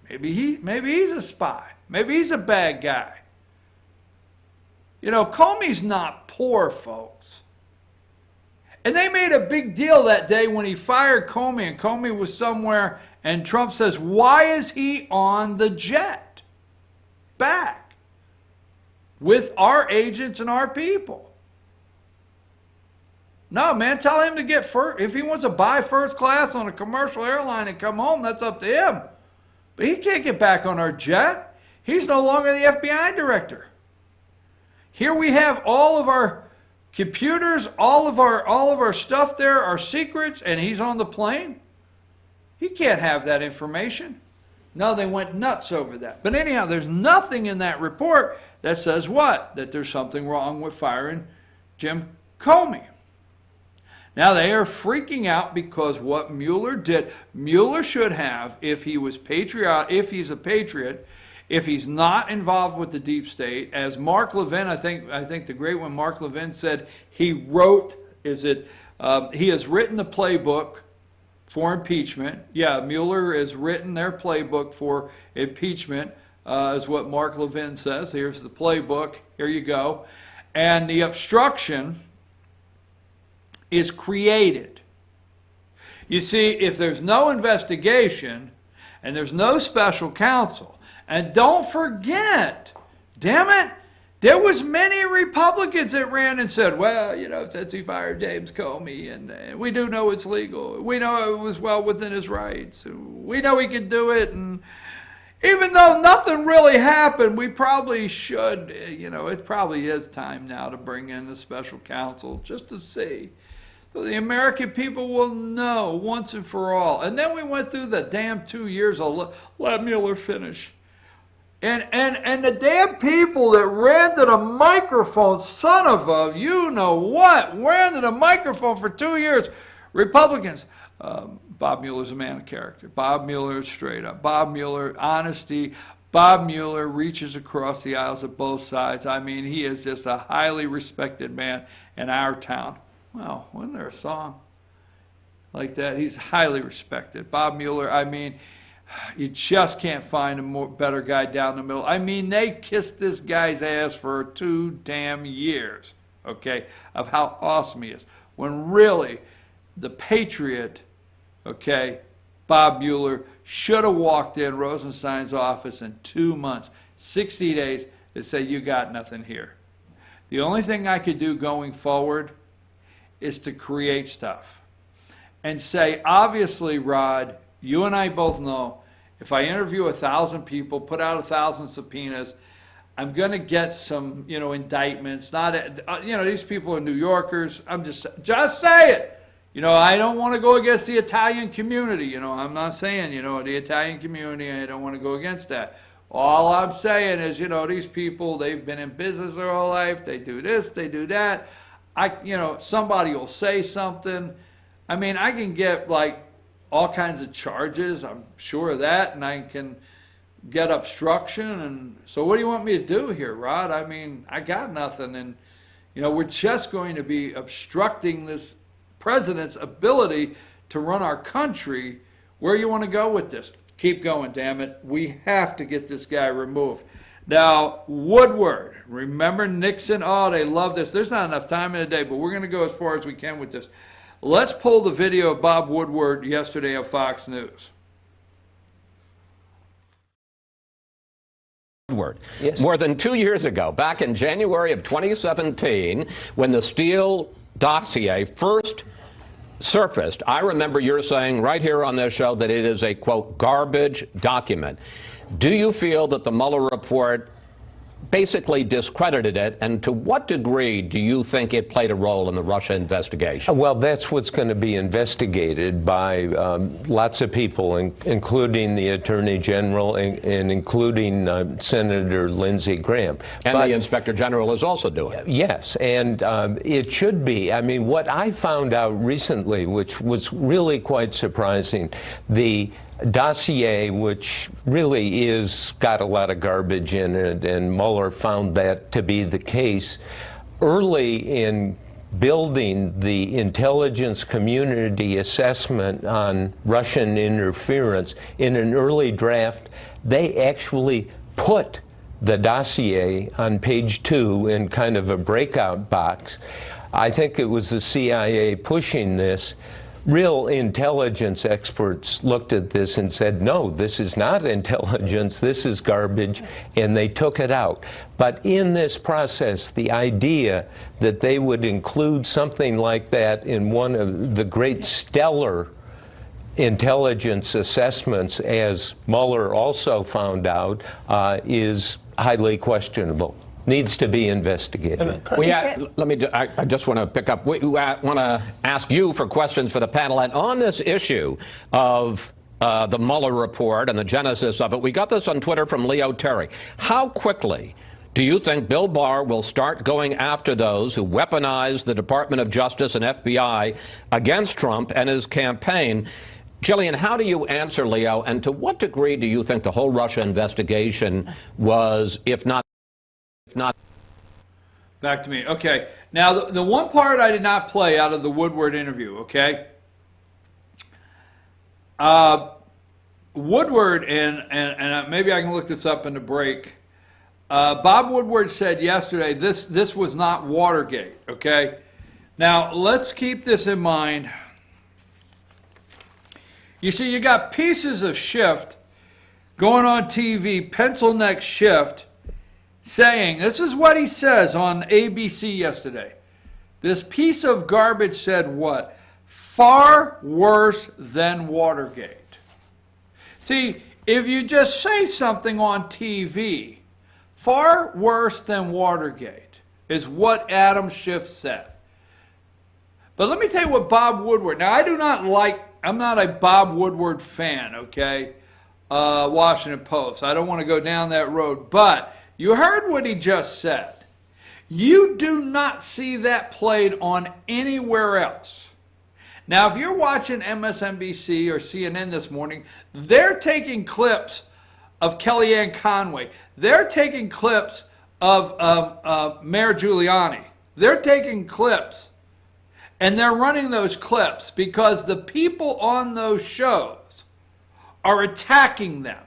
Maybe he's a spy. Maybe he's a bad guy. You know, Comey's not poor, folks. And they made a big deal that day when he fired Comey, and Comey was somewhere, and Trump says, why is he on the jet back with our agents and our people? No, man, tell him to get first. If he wants to buy first class on a commercial airline and come home, that's up to him. But he can't get back on our jet. He's no longer the FBI director. Here we have all of our computers, all of our stuff there, our secrets, and he's on the plane. He can't have that information. No, they went nuts over that. But anyhow, there's nothing in that report that says what? That there's something wrong with firing Jim Comey. Now they are freaking out because what Mueller did, Mueller should have, if he was if he's a patriot, if he's not involved with the deep state, as Mark Levin, I think the great one, Mark Levin said, he wrote, he has written the playbook for impeachment. Yeah, Mueller has written their playbook for impeachment, is what Mark Levin says. Here's the playbook. Here you go. And the obstruction is created. You see, if there's no investigation and there's no special counsel, and don't forget, damn it, there was many Republicans that ran and said, well, you know, since he fired James Comey, and we do know it's legal. We know it was well within his rights. We know he could do it. And even though nothing really happened, we probably should, you know, it probably is time now to bring in the special counsel just to see. So the American people will know once and for all. And then we went through the damn 2 years of let Mueller finish. And the damn people that ran to the microphone, son of a you know what, ran to the microphone for 2 years. Republicans, Bob Mueller's a man of character. Bob Mueller is straight up. Bob Mueller, honesty. Bob Mueller reaches across the aisles of both sides. I mean, he is just a highly respected man in our town. Well, wasn't there a song like that? He's highly respected. Bob Mueller, I mean, you just can't find a better guy down the middle. I mean, they kissed this guy's ass for 2 damn years, okay, of how awesome he is. When really, the patriot, okay, Bob Mueller, should have walked in Rosenstein's office in 2 months, 60 days, and say, you got nothing here. The only thing I could do going forward is to create stuff and say, obviously, Rod, you and I both know if I interview 1,000 people, put out 1,000 subpoenas, I'm going to get some, you know, indictments. Not, you know, these people are New Yorkers. I'm just say it. You know, I don't want to go against the Italian community. You know, I'm not saying, you know, the Italian community, I don't want to go against that. All I'm saying is, you know, these people, they've been in business their whole life. They do this, they do that. You know, somebody will say something. I mean, I can get like all kinds of charges, I'm sure of that, and I can get obstruction. And so what do you want me to do here, Rod? I mean, I got nothing. And, you know, we're just going to be obstructing this president's ability to run our country. Where you want to go with this? Keep going, damn it. We have to get this guy removed. Now, Woodward, remember Nixon? Oh, they love this. There's not enough time in the day, but we're going to go as far as we can with this. Let's pull the video of Bob Woodward yesterday on Fox News. Yes. More than 2 years ago, back in January of 2017, when the Steele dossier first surfaced, I remember you're saying right here on this show that it is a, quote, garbage document. Do you feel that the Mueller report basically discredited it, and to what degree do you think it played a role in the Russia investigation? Well, that's what's going to be investigated by lots of people, including the Attorney General and including Senator Lindsey Graham. And the Inspector General is also doing it. Yes, and it should be. I mean, what I found out recently, which was really quite surprising, the dossier, which really is got a lot of garbage in it, and Mueller found that to be the case. Early in building the intelligence community assessment on Russian interference, in an early draft, they actually put the dossier on page 2 in kind of a breakout box. I think it was the CIA pushing this. Real intelligence experts looked at this and said, no, this is not intelligence, this is garbage, and they took it out. But in this process, the idea that they would include something like that in one of the great stellar intelligence assessments, as Mueller also found out, is highly questionable. Needs to be investigated. I just want to pick up. We want to ask you for questions for the panel. And on this issue of the Mueller report and the genesis of it, we got this on Twitter from Leo Terry. How quickly do you think Bill Barr will start going after those who weaponize the Department of Justice and FBI against Trump and his campaign? Jillian, how do you answer Leo? And to what degree do you think the whole Russia investigation was, if not back to me. Okay. Now, the one part I did not play out of the Woodward interview, okay? Woodward, and maybe I can look this up in the break. Bob Woodward said yesterday this was not Watergate, okay? Now, let's keep this in mind. You see, you got pieces of Schiff going on TV, pencil neck Schiff, saying, this is what he says on ABC yesterday. This piece of garbage said what? Far worse than Watergate. See, if you just say something on TV, far worse than Watergate is what Adam Schiff said. But let me tell you what Bob Woodward, now I'm not a Bob Woodward fan, okay? Washington Post. I don't want to go down that road, but you heard what he just said. You do not see that played on anywhere else. Now, if you're watching MSNBC or CNN this morning, they're taking clips of Kellyanne Conway. They're taking clips of Mayor Giuliani. They're taking clips, and they're running those clips because the people on those shows are attacking them.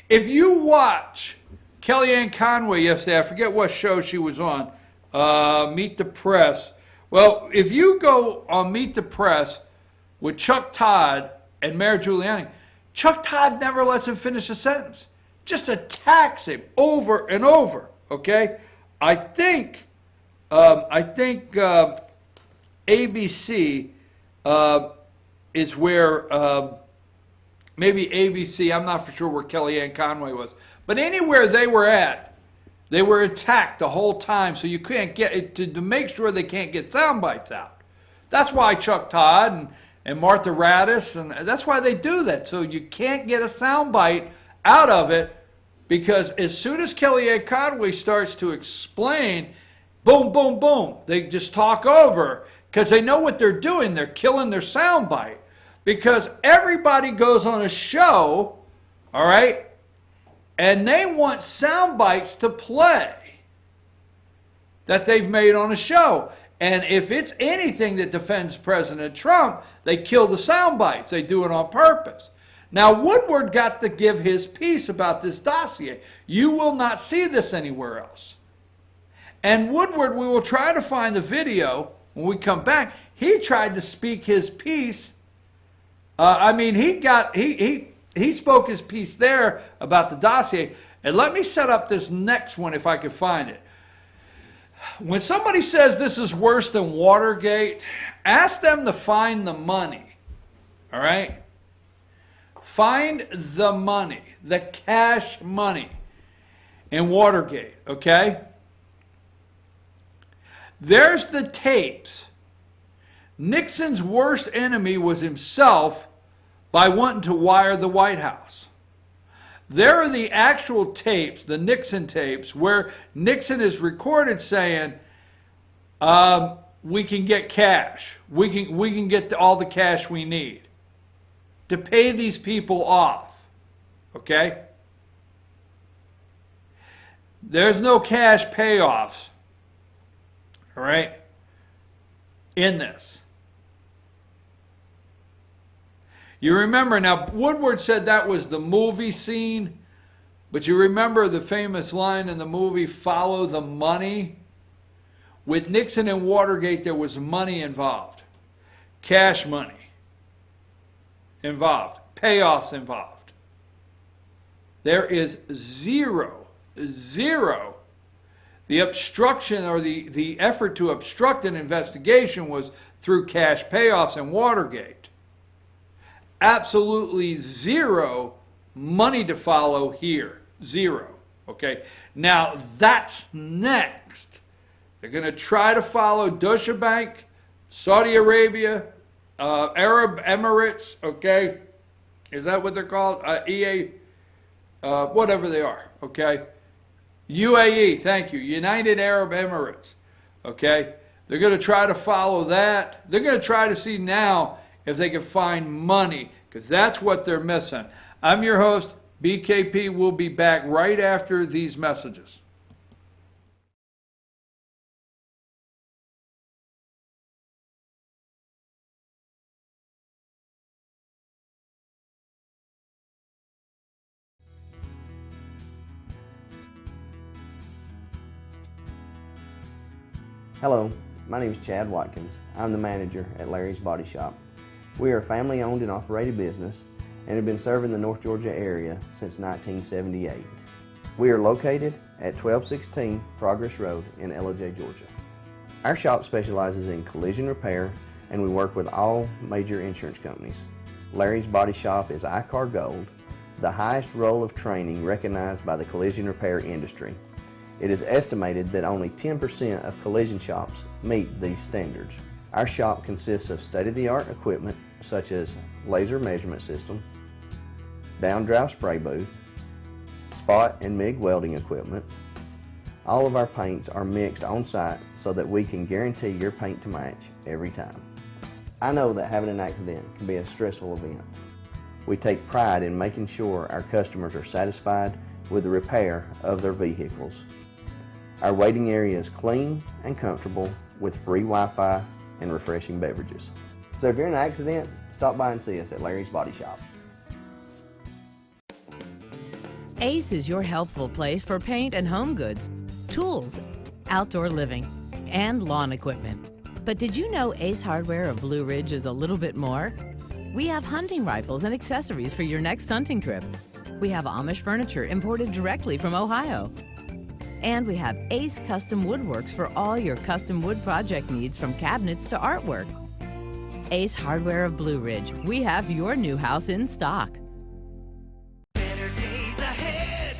If you watch Kellyanne Conway yesterday, I forget what show she was on, Meet the Press. Well, if you go on Meet the Press with Chuck Todd and Mayor Giuliani, Chuck Todd never lets him finish a sentence. Just attacks him over and over, okay? I think ABC is where... maybe ABC, I'm not for sure where Kellyanne Conway was. But anywhere they were at, they were attacked the whole time, so you can't get it to make sure they can't get sound bites out. That's why Chuck Todd and Martha Radis, and that's why they do that, so you can't get a sound bite out of it, because as soon as Kellyanne Conway starts to explain, boom, boom, boom, they just talk over, because they know what they're doing. They're killing their sound bite. Because everybody goes on a show, all right, and they want sound bites to play that they've made on a show. And if it's anything that defends President Trump, they kill the sound bites. They do it on purpose. Now, Woodward got to give his piece about this dossier. You will not see this anywhere else. And Woodward, we will try to find the video when we come back. He tried to speak his piece. He spoke his piece there about the dossier. And let me set up this next one if I can find it. When somebody says this is worse than Watergate, Ask them to find the money. All right? Find the money, the cash money in Watergate, okay? There's the tapes. Nixon's worst enemy was himself by wanting to wire the White House. There are the actual tapes, the Nixon tapes, where Nixon is recorded saying, we can get cash. We can get all the cash we need to pay these people off. Okay? There's no cash payoffs. All right? In this. You remember, now Woodward said that was the movie scene, but you remember the famous line in the movie, "Follow the money"? With Nixon and Watergate, there was money involved. Cash money involved. Payoffs involved. There is zero. The obstruction or the effort to obstruct an investigation was through cash payoffs in Watergate. Absolutely zero money to follow here. Zero. Okay? Now, that's next. They're going to try to follow Deutsche Bank, Saudi Arabia, Arab Emirates, okay? Is that what they're called? EA, whatever they are, okay? UAE, thank you, United Arab Emirates, okay? They're going to try to follow that. They're going to try to see now if they can find money, because that's what they're missing. I'm your host, BKP. We'll be back right after these messages. Hello, my name is Chad Watkins. I'm the manager at Larry's Body Shop. We are a family-owned and operated business and have been serving the North Georgia area since 1978. We are located at 1216 Progress Road in LJ, Georgia. Our shop specializes in collision repair and we work with all major insurance companies. Larry's Body Shop is ICAR Gold, the highest role of training recognized by the collision repair industry. It is estimated that only 10% of collision shops meet these standards. Our shop consists of state-of-the-art equipment such as laser measurement system, down-drive spray booth, spot and MIG welding equipment. All of our paints are mixed on-site so that we can guarantee your paint to match every time. I know that having an accident can be a stressful event. We take pride in making sure our customers are satisfied with the repair of their vehicles. Our waiting area is clean and comfortable with free Wi-Fi and refreshing beverages. So if you're in an accident, stop by and see us at Larry's Body Shop. Ace is your healthful place for paint and home goods, tools, outdoor living, and lawn equipment. But did you know Ace Hardware of Blue Ridge is a little bit more? We have hunting rifles and accessories for your next hunting trip. We have Amish furniture imported directly from Ohio. And we have Ace Custom Woodworks for all your custom wood project needs, from cabinets to artwork. Ace Hardware of Blue Ridge. We have your new house in stock.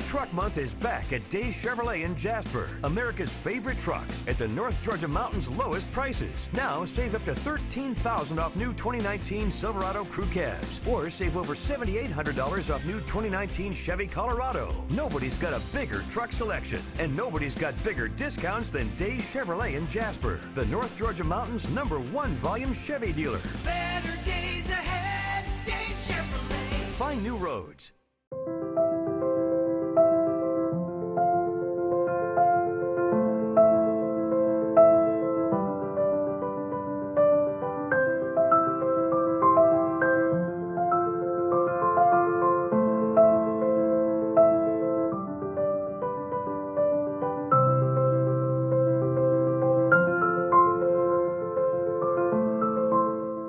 Truck Month is back at Days Chevrolet in Jasper. America's favorite trucks at the North Georgia Mountains' lowest prices. Now save up to $13,000 off new 2019 Silverado Crew Cabs, or save over $7,800 off new 2019 Chevy Colorado. Nobody's got a bigger truck selection, and nobody's got bigger discounts than Days Chevrolet in Jasper, the North Georgia Mountains' #1 volume Chevy dealer. Better days ahead, Days Chevrolet. Find new roads.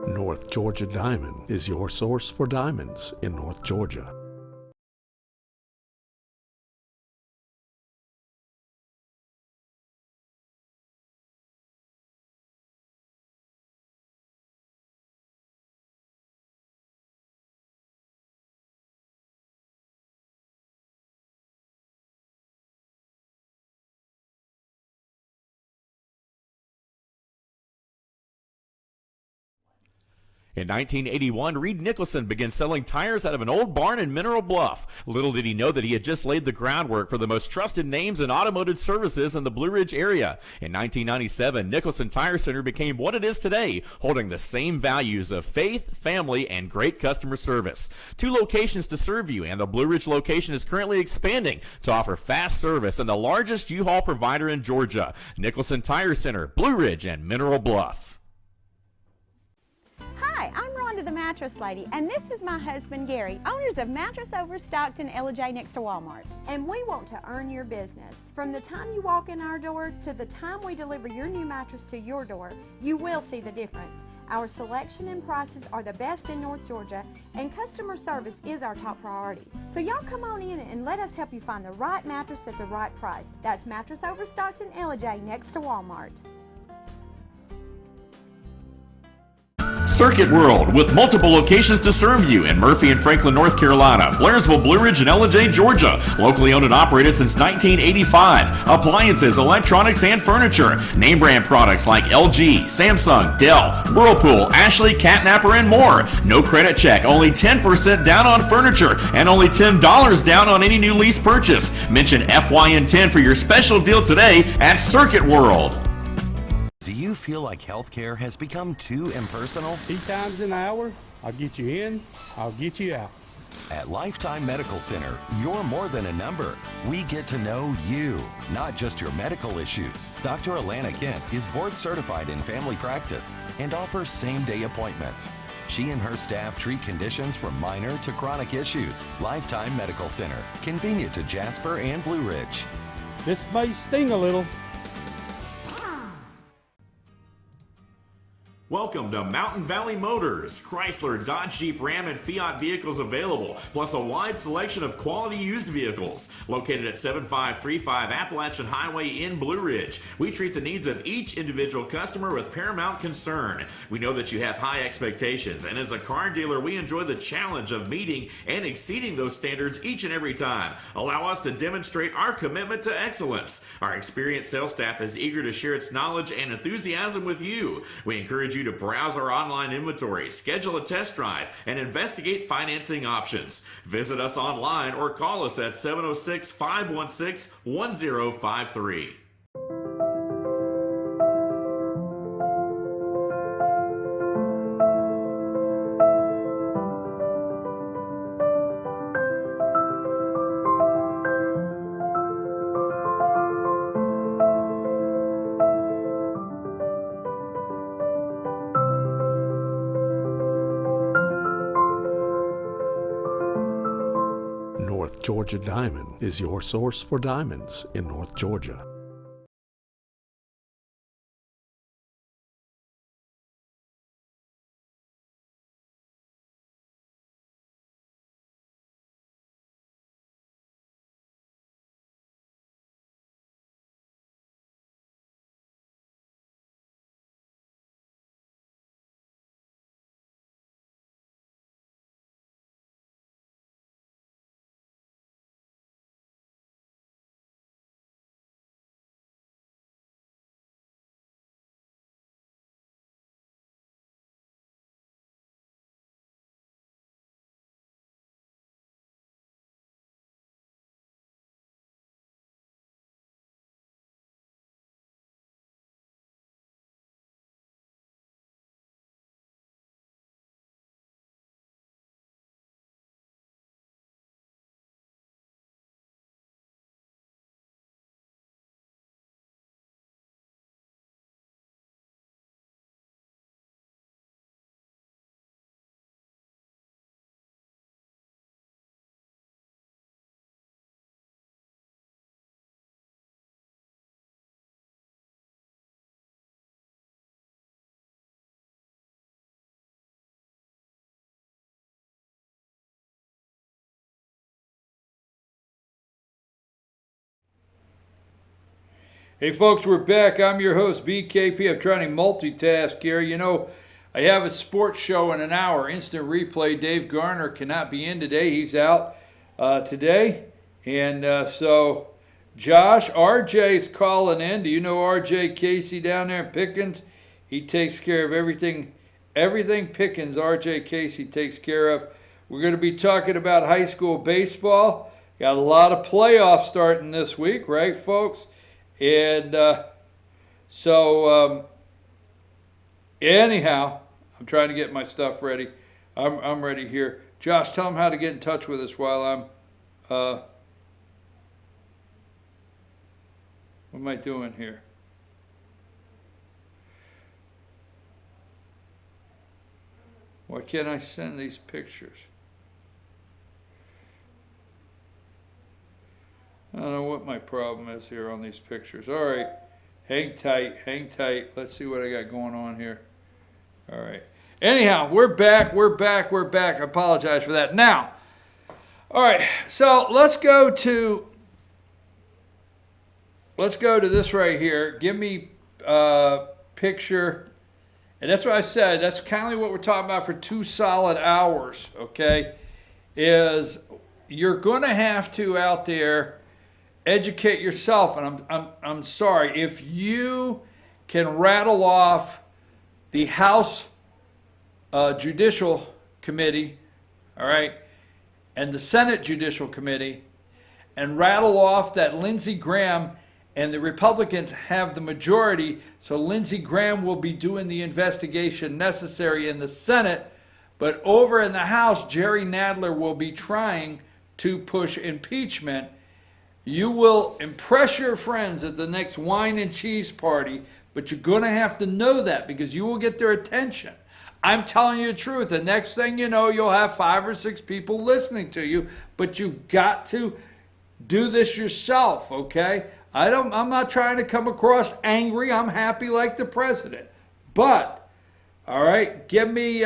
North Georgia Diamond is your source for diamonds in North Georgia. In 1981, Reed Nicholson began selling tires out of an old barn in Mineral Bluff. Little did he know that he had just laid the groundwork for the most trusted names in automotive services in the Blue Ridge area. In 1997, Nicholson Tire Center became what it is today, holding the same values of faith, family, and great customer service. 2 locations to serve you, and the Blue Ridge location is currently expanding to offer fast service and the largest U-Haul provider in Georgia. Nicholson Tire Center, Blue Ridge, and Mineral Bluff. Hi, I'm Rhonda the Mattress Lady, and this is my husband Gary, owners of Mattress Overstocked in Ella next to Walmart. And we want to earn your business. From the time you walk in our door to the time we deliver your new mattress to your door, you will see the difference. Our selection and prices are the best in North Georgia, and customer service is our top priority. So y'all come on in and let us help you find the right mattress at the right price. That's Mattress Overstocked in Ella next to Walmart. Circuit World, with multiple locations to serve you in Murphy and Franklin, North Carolina, Blairsville, Blue Ridge, and Ella, Georgia. Locally owned and operated since 1985. Appliances, electronics, and furniture. Name brand products like LG, Samsung, Dell, Whirlpool, Ashley, Catnapper, and more. No credit check, only 10% down on furniture, and only $10 down on any new lease purchase. Mention FYN10 for your special deal today at Circuit World. Do you feel like healthcare has become too impersonal? 3 times an hour, I'll get you in, I'll get you out. At Lifetime Medical Center, you're more than a number. We get to know you, not just your medical issues. Dr. Alana Kent is board certified in family practice and offers same-day appointments. She and her staff treat conditions from minor to chronic issues. Lifetime Medical Center, convenient to Jasper and Blue Ridge. This may sting a little. Welcome to Mountain Valley Motors. Chrysler, Dodge, Jeep, Ram, and Fiat vehicles available, plus a wide selection of quality used vehicles. Located at 7535 Appalachian Highway in Blue Ridge, we treat the needs of each individual customer with paramount concern. We know that you have high expectations, and as a car dealer, we enjoy the challenge of meeting and exceeding those standards each and every time. Allow us to demonstrate our commitment to excellence. Our experienced sales staff is eager to share its knowledge and enthusiasm with you. We encourage you to browse our online inventory, schedule a test drive, and investigate financing options. Visit us online or call us at 706-516-1053. North Georgia Diamond is your source for diamonds in North Georgia. Hey folks, we're back. I'm your host, BKP. I'm trying to multitask here. You know, I have a sports show in an hour, instant replay. Dave Garner cannot be in today. He's out today. And so Josh, RJ's calling in. Do you know RJ Casey down there in Pickens? He takes care of everything Everything Pickens, R.J. Casey takes care of. We're going to be talking about high school baseball. Got a lot of playoffs starting this week, right, folks? And anyhow, I'm trying to get my stuff ready. I'm ready here. Josh, tell them how to get in touch with us while I'm... what am I doing here? Why can't I send these pictures? I don't know what my problem is here on these pictures. All right, hang tight, hang tight. Let's see what I got going on here. All right. Anyhow, we're back. I apologize for that. Now, all right, so let's go to this right here. Give me picture. And that's what I said. That's kind of what we're talking about for 2 solid hours, okay? Is you're going to have to out there educate yourself. And I'm sorry, if you can rattle off the House Judicial Committee, all right, and the Senate Judicial Committee, and rattle off that Lindsey Graham and the Republicans have the majority, so Lindsey Graham will be doing the investigation necessary in the Senate, but over in the House, Jerry Nadler will be trying to push impeachment. You will impress your friends at the next wine and cheese party, but you're going to have to know that because you will get their attention. I'm telling you the truth. The next thing you know, you'll have 5 or 6 people listening to you, but you've got to do this yourself, okay? I'm not trying to come across angry. I'm happy like the president. But, all right, give me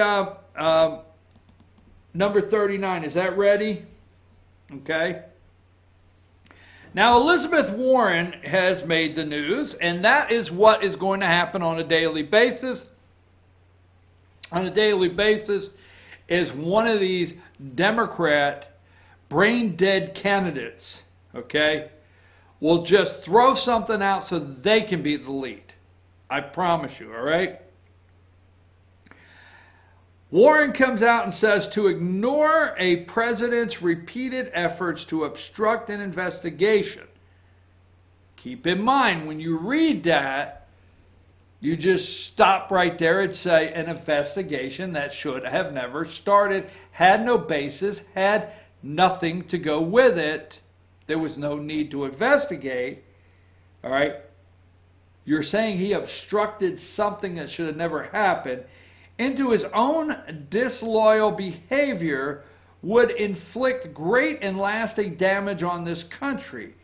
number 39. Is that ready? Okay. Now, Elizabeth Warren has made the news, and that is what is going to happen on a daily basis. On a daily basis is one of these Democrat brain-dead candidates, okay, will just throw something out so they can be the lead. I promise you, all right? Warren comes out and says to ignore a president's repeated efforts to obstruct an investigation. Keep in mind, when you read that, you just stop right there and say an investigation that should have never started, had no basis, had nothing to go with it. There was no need to investigate, all right? You're saying he obstructed something that should have never happened into his own disloyal behavior would inflict great and lasting damage on this country.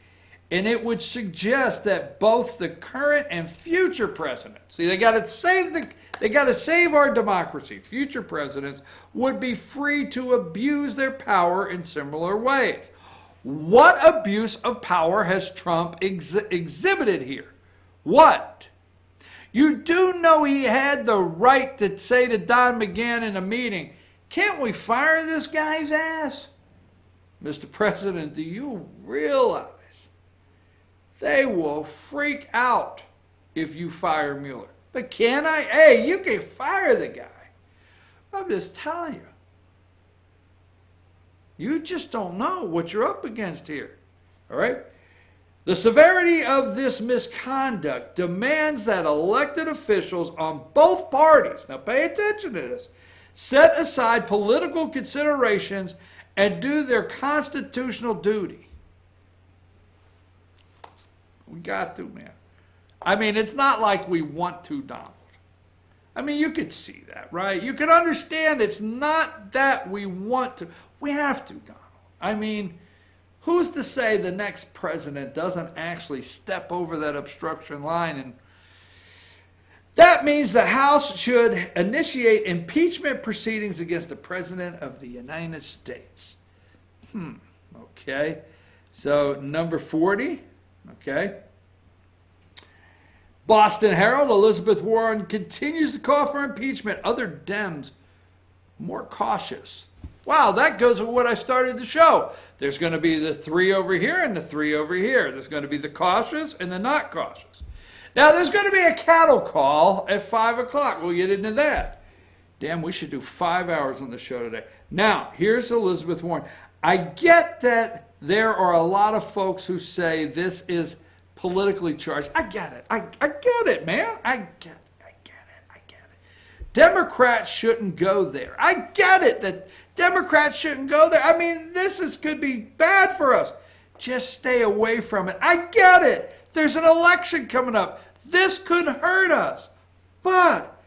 And it would suggest that both the current and future presidents, see, they got to save our democracy. Future presidents would be free to abuse their power in similar ways. What abuse of power has Trump exhibited here? What? You do know he had the right to say to Don McGahn in a meeting, can't we fire this guy's ass? Mr. President, do you realize they will freak out if you fire Mueller? But can I? Hey, you can fire the guy. I'm just telling you. You just don't know what you're up against here. All right? The severity of this misconduct demands that elected officials on both parties, now pay attention to this, set aside political considerations and do their constitutional duty. We got to, man. I mean, it's not like we want to, Donald. I mean, you could see that, right? You could understand it's not that we want to. We have to, Donald. I mean, who's to say the next president doesn't actually step over that obstruction line? And that means the House should initiate impeachment proceedings against the President of the United States. Okay. So, number 40. Okay. Boston Herald, Elizabeth Warren continues to call for impeachment. Other Dems more cautious. Wow, that goes with what I started the show. There's going to be the 3 over here and the 3 over here. There's going to be the cautious and the not cautious. Now, there's going to be a cattle call at 5 o'clock. We'll get into that. Damn, we should do 5 hours on the show today. Now, here's Elizabeth Warren. I get that there are a lot of folks who say this is politically charged. I get it. I get it, man. I get it. Democrats shouldn't go there. I get it that Democrats shouldn't go there. I mean, could be bad for us. Just stay away from it. I get it. There's an election coming up. This could hurt us. But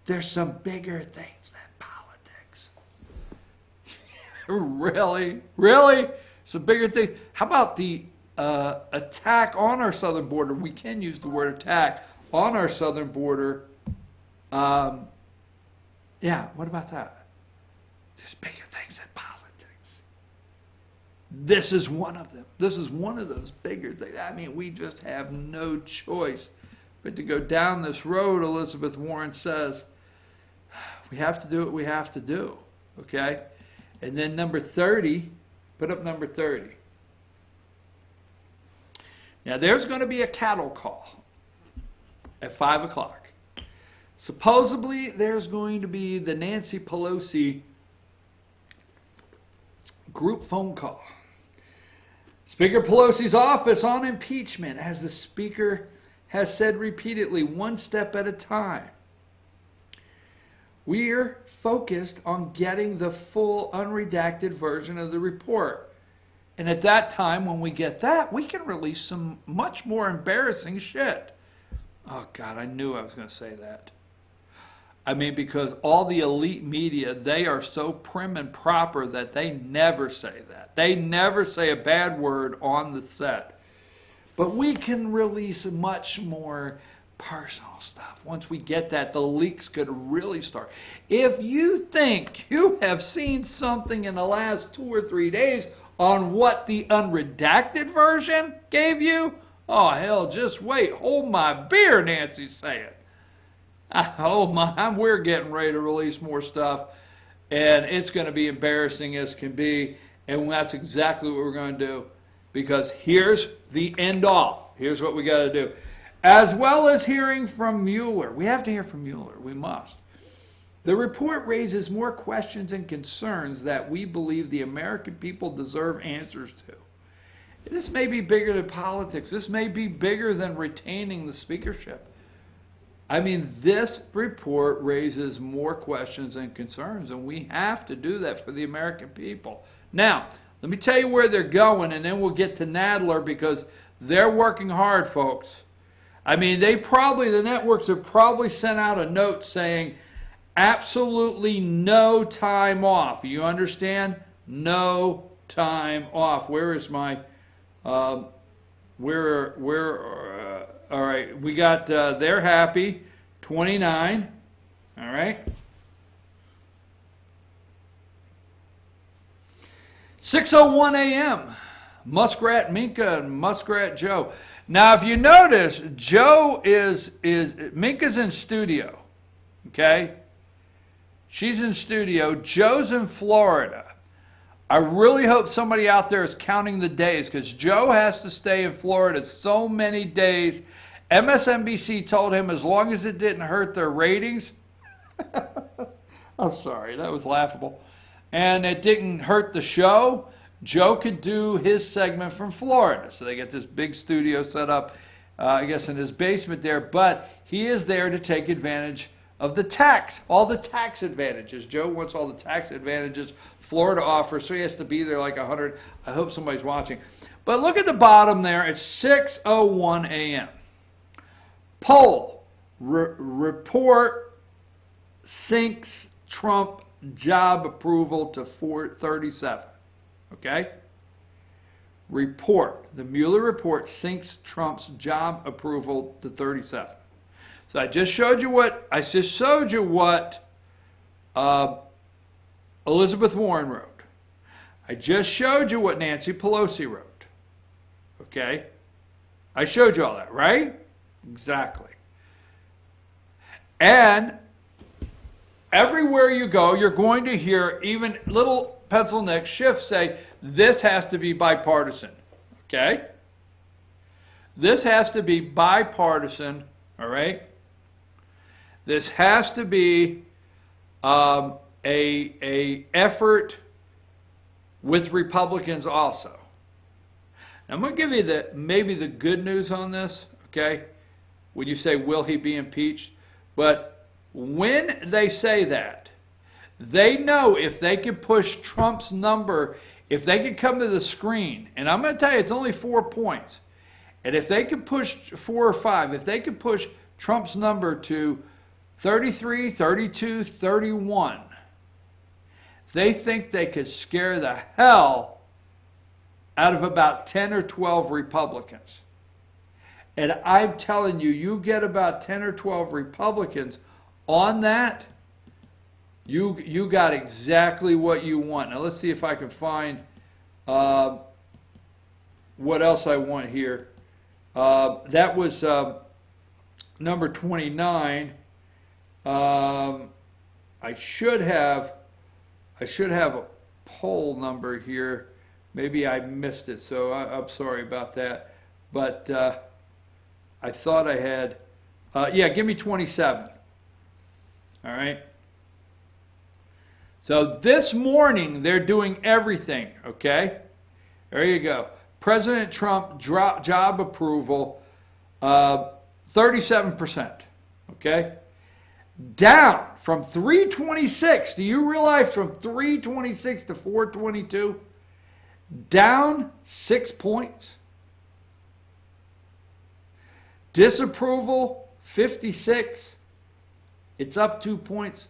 there's some bigger things than politics. Really? Really? Some bigger things. How about the attack on our southern border? We can use the word attack on our southern border. Yeah, what about that? There's bigger things than politics. This is one of them. This is one of those bigger things. I mean, we just have no choice but to go down this road. Elizabeth Warren says, we have to do what we have to do, okay? And then number 30, put up number 30. Now, there's going to be a cattle call at 5 o'clock. Supposedly, there's going to be the Nancy Pelosi group phone call. Speaker Pelosi's office on impeachment, as the Speaker has said repeatedly, one step at a time. We're focused on getting the full unredacted version of the report. And at that time, when we get that, we can release some much more embarrassing shit. Oh, God, I knew I was going to say that. I mean, because all the elite media, they are so prim and proper that they never say that. They never say a bad word on the set. But we can release much more personal stuff. Once we get that, the leaks could really start. If you think you have seen something in the last 2 or 3 days on what the unredacted version gave you, oh, hell, just wait. Hold my beer, Nancy's saying. Oh my, we're getting ready to release more stuff, and it's going to be embarrassing as can be, and that's exactly what we're going to do, because here's the end all. Here's what we got to do. As well as hearing from Mueller. We have to hear from Mueller. We must. The report raises more questions and concerns that we believe the American people deserve answers to. This may be bigger than politics. This may be bigger than retaining the speakership. I mean, this report raises more questions and concerns, and we have to do that for the American people. Now, let me tell you where they're going, and then we'll get to Nadler, because they're working hard, folks. I mean, the networks have probably sent out a note saying absolutely no time off. You understand? No time off. Where is my, all right, we got, they're happy, 29, all right. 6:01 a.m., Muskrat Minka and Muskrat Joe. Now, if you notice, Minka's in studio, okay? She's in studio. Joe's in Florida. I really hope somebody out there is counting the days, because Joe has to stay in Florida so many days. MSNBC told him as long as it didn't hurt their ratings. I'm sorry, that was laughable. And it didn't hurt the show, Joe could do his segment from Florida. So they get this big studio set up, I guess, in his basement there. But he is there to take advantage of the tax, all the tax advantages. Joe wants all the tax advantages Florida offers, so he has to be there like 100. I hope somebody's watching. But look at the bottom there. It's 6:01 a.m. Poll. Report sinks Trump job approval to 437. Okay? Report. The Mueller report sinks Trump's job approval to 37. So I just showed you what Elizabeth Warren wrote. I just showed you what Nancy Pelosi wrote. Okay? I showed you all that, right? Exactly. And everywhere you go, you're going to hear even little pencil neck Schiff say, this has to be bipartisan. Okay? This has to be bipartisan, all right? This has to be a effort with Republicans also. Now, I'm going to give you maybe the good news on this, okay? When you say, will he be impeached? But when they say that, they know if they can push Trump's number, if they can come to the screen, and I'm going to tell you, it's only 4 points. And if they can push 4 or 5, if they can push Trump's number to 33, 32, 31, they think they could scare the hell out of about 10 or 12 Republicans. And I'm telling you, you get about 10 or 12 Republicans on that, you got exactly what you want. Now let's see if I can find what else I want here. That was number 29. I should have a poll number here. Maybe I missed it, so I'm sorry about that. But I thought I had. Yeah, give me 27. All right. So this morning they're doing everything. Okay. There you go. President Trump job approval, 37%. Okay. Down from 326. Do you realize from 326 to 422? Down 6 points. Disapproval, 56. It's up 2 points.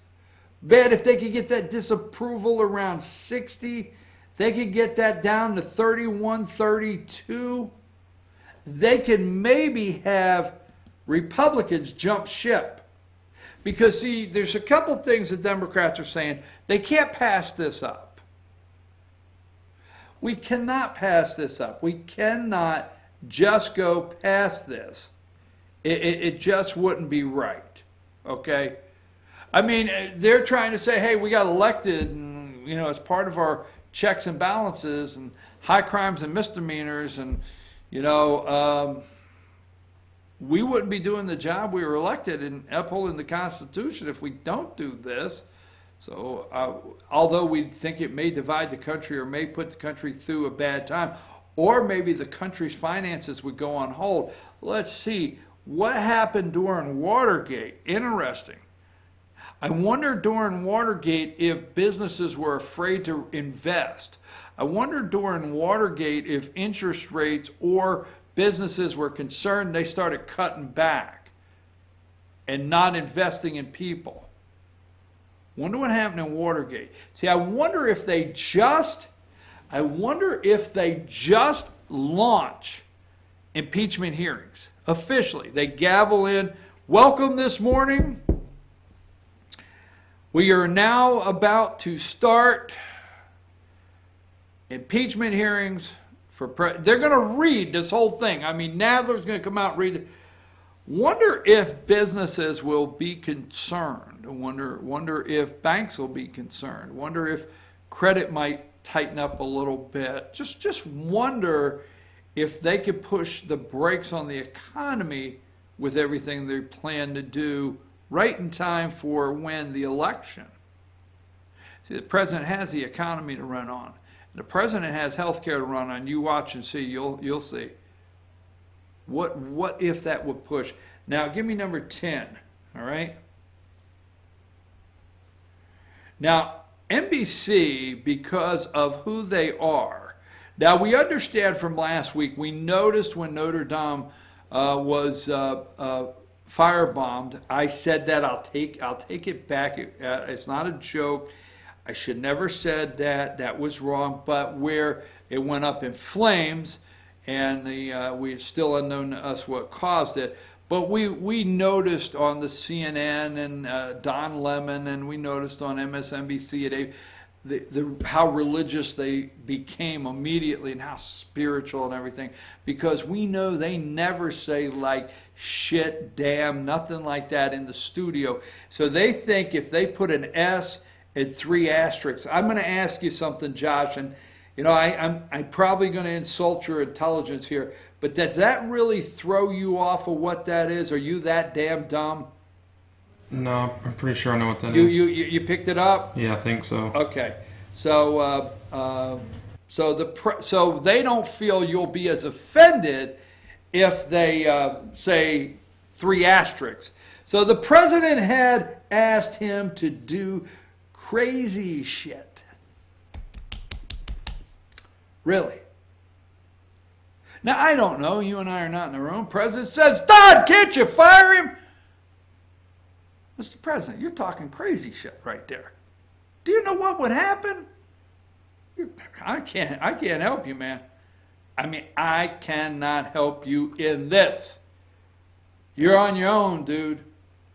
Bet if they could get that disapproval around 60, they could get that down to 31, 32. They could maybe have Republicans jump ship. Because, see, there's a couple things the Democrats are saying. They can't pass this up. We cannot pass this up. We cannot just go past this. It just wouldn't be right. Okay? I mean, they're trying to say, hey, we got elected, and, you know, as part of our checks and balances and high crimes and misdemeanors, and, you know, we wouldn't be doing the job we were elected in upholding the Constitution if we don't do this. So although we think it may divide the country or may put the country through a bad time, or maybe the country's finances would go on hold, let's see. What happened during Watergate? Interesting. I wonder during Watergate if businesses were afraid to invest. I wonder during Watergate if interest rates or businesses were concerned, they started cutting back and not investing in people. Wonder what happened in Watergate. See, I wonder if they just launch impeachment hearings officially. They gavel in, welcome this morning. We are now about to start impeachment hearings for they're going to read this whole thing. I mean, Nadler's going to come out and read it. Wonder if businesses will be concerned. Wonder if banks will be concerned. Wonder if credit might tighten up a little bit. Just wonder if they could push the brakes on the economy with everything they plan to do right in time for when the election. See, the president has the economy to run on. The president has health care to run on. You watch and see. You'll see. What if that would push? Now, give me number 10. All right. Now, NBC, because of who they are. Now, we understand from last week. We noticed when Notre Dame was firebombed. I said that. I'll take it back. It's not a joke. I should never said that. That was wrong. But where it went up in flames, and we it's still unknown to us what caused it. But we noticed on the CNN and Don Lemon, and we noticed on MSNBC how religious they became immediately and how spiritual and everything, because we know they never say like shit, damn, nothing like that in the studio. So they think if they put an S and 3 asterisks, I'm going to ask you something, Josh, and you know I'm probably going to insult your intelligence here, but does that really throw you off of what that is? Are you that damn dumb? No, I'm pretty sure I know what that You, is. you picked it up? Yeah, I think so. Okay. So, so they don't feel you'll be as offended if they say 3 asterisks. So the president had asked him to do crazy shit. Really? Now, I don't know. You and I are not in the room. President says, Don, can't you fire him? Mr. President, you're talking crazy shit right there. Do you know what would happen? I can't help you, man. I mean, I cannot help you in this. You're on your own, dude.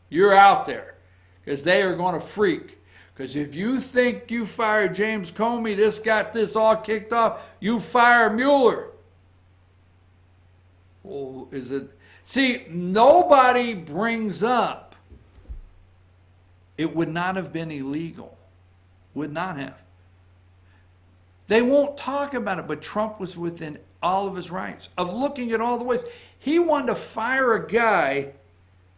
You're out there. Because they are going to freak. Because if you think you fire James Comey, this got this all kicked off, you fire Mueller. Well, is it? See, nobody brings up it would not have been illegal. Would not have. They won't talk about it, but Trump was within all of his rights of looking at all the ways. He wanted to fire a guy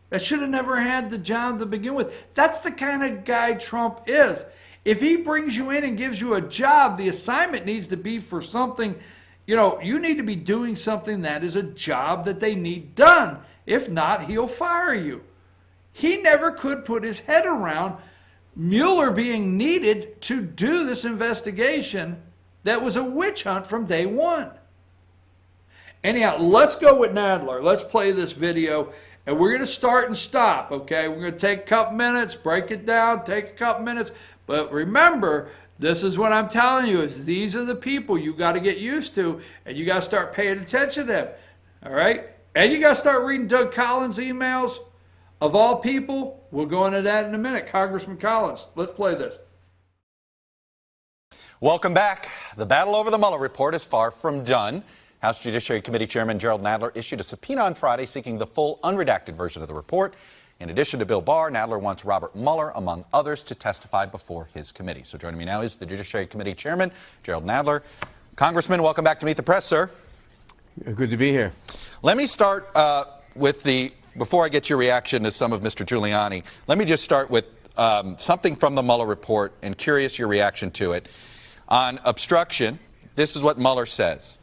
that should have never had the job to begin with. That's the kind of guy Trump is. If he brings you in and gives you a job, the assignment needs to be for something, you need to be doing something that is a job that they need done. If not, he'll fire you. He never could put his head around Mueller being needed to do this investigation that was a witch hunt from day one. Anyhow, let's go with Nadler. Let's play this video, and we're going to start and stop, okay? We're going to take a couple minutes, break it down, take a couple minutes. But remember, this is what I'm telling you, is these are the people you got to get used to, and you got to start paying attention to them, all right? And you got to start reading Doug Collins' emails. Of all people, we'll go into that in a minute. Congressman Collins, let's play this. Welcome back. The battle over the Mueller report is far from done. House Judiciary Committee Chairman Gerald Nadler issued a subpoena on Friday seeking the full unredacted version of the report. In addition to Bill Barr, Nadler wants Robert Mueller, among others, to testify before his committee. So joining me now is the Judiciary Committee Chairman, Gerald Nadler. Congressman, welcome back to Meet the Press, sir. Good to be here. Let me start before I get your reaction to some of Mr. Giuliani, let me just start with something from the Mueller report and curious your reaction to it. On obstruction, this is what Mueller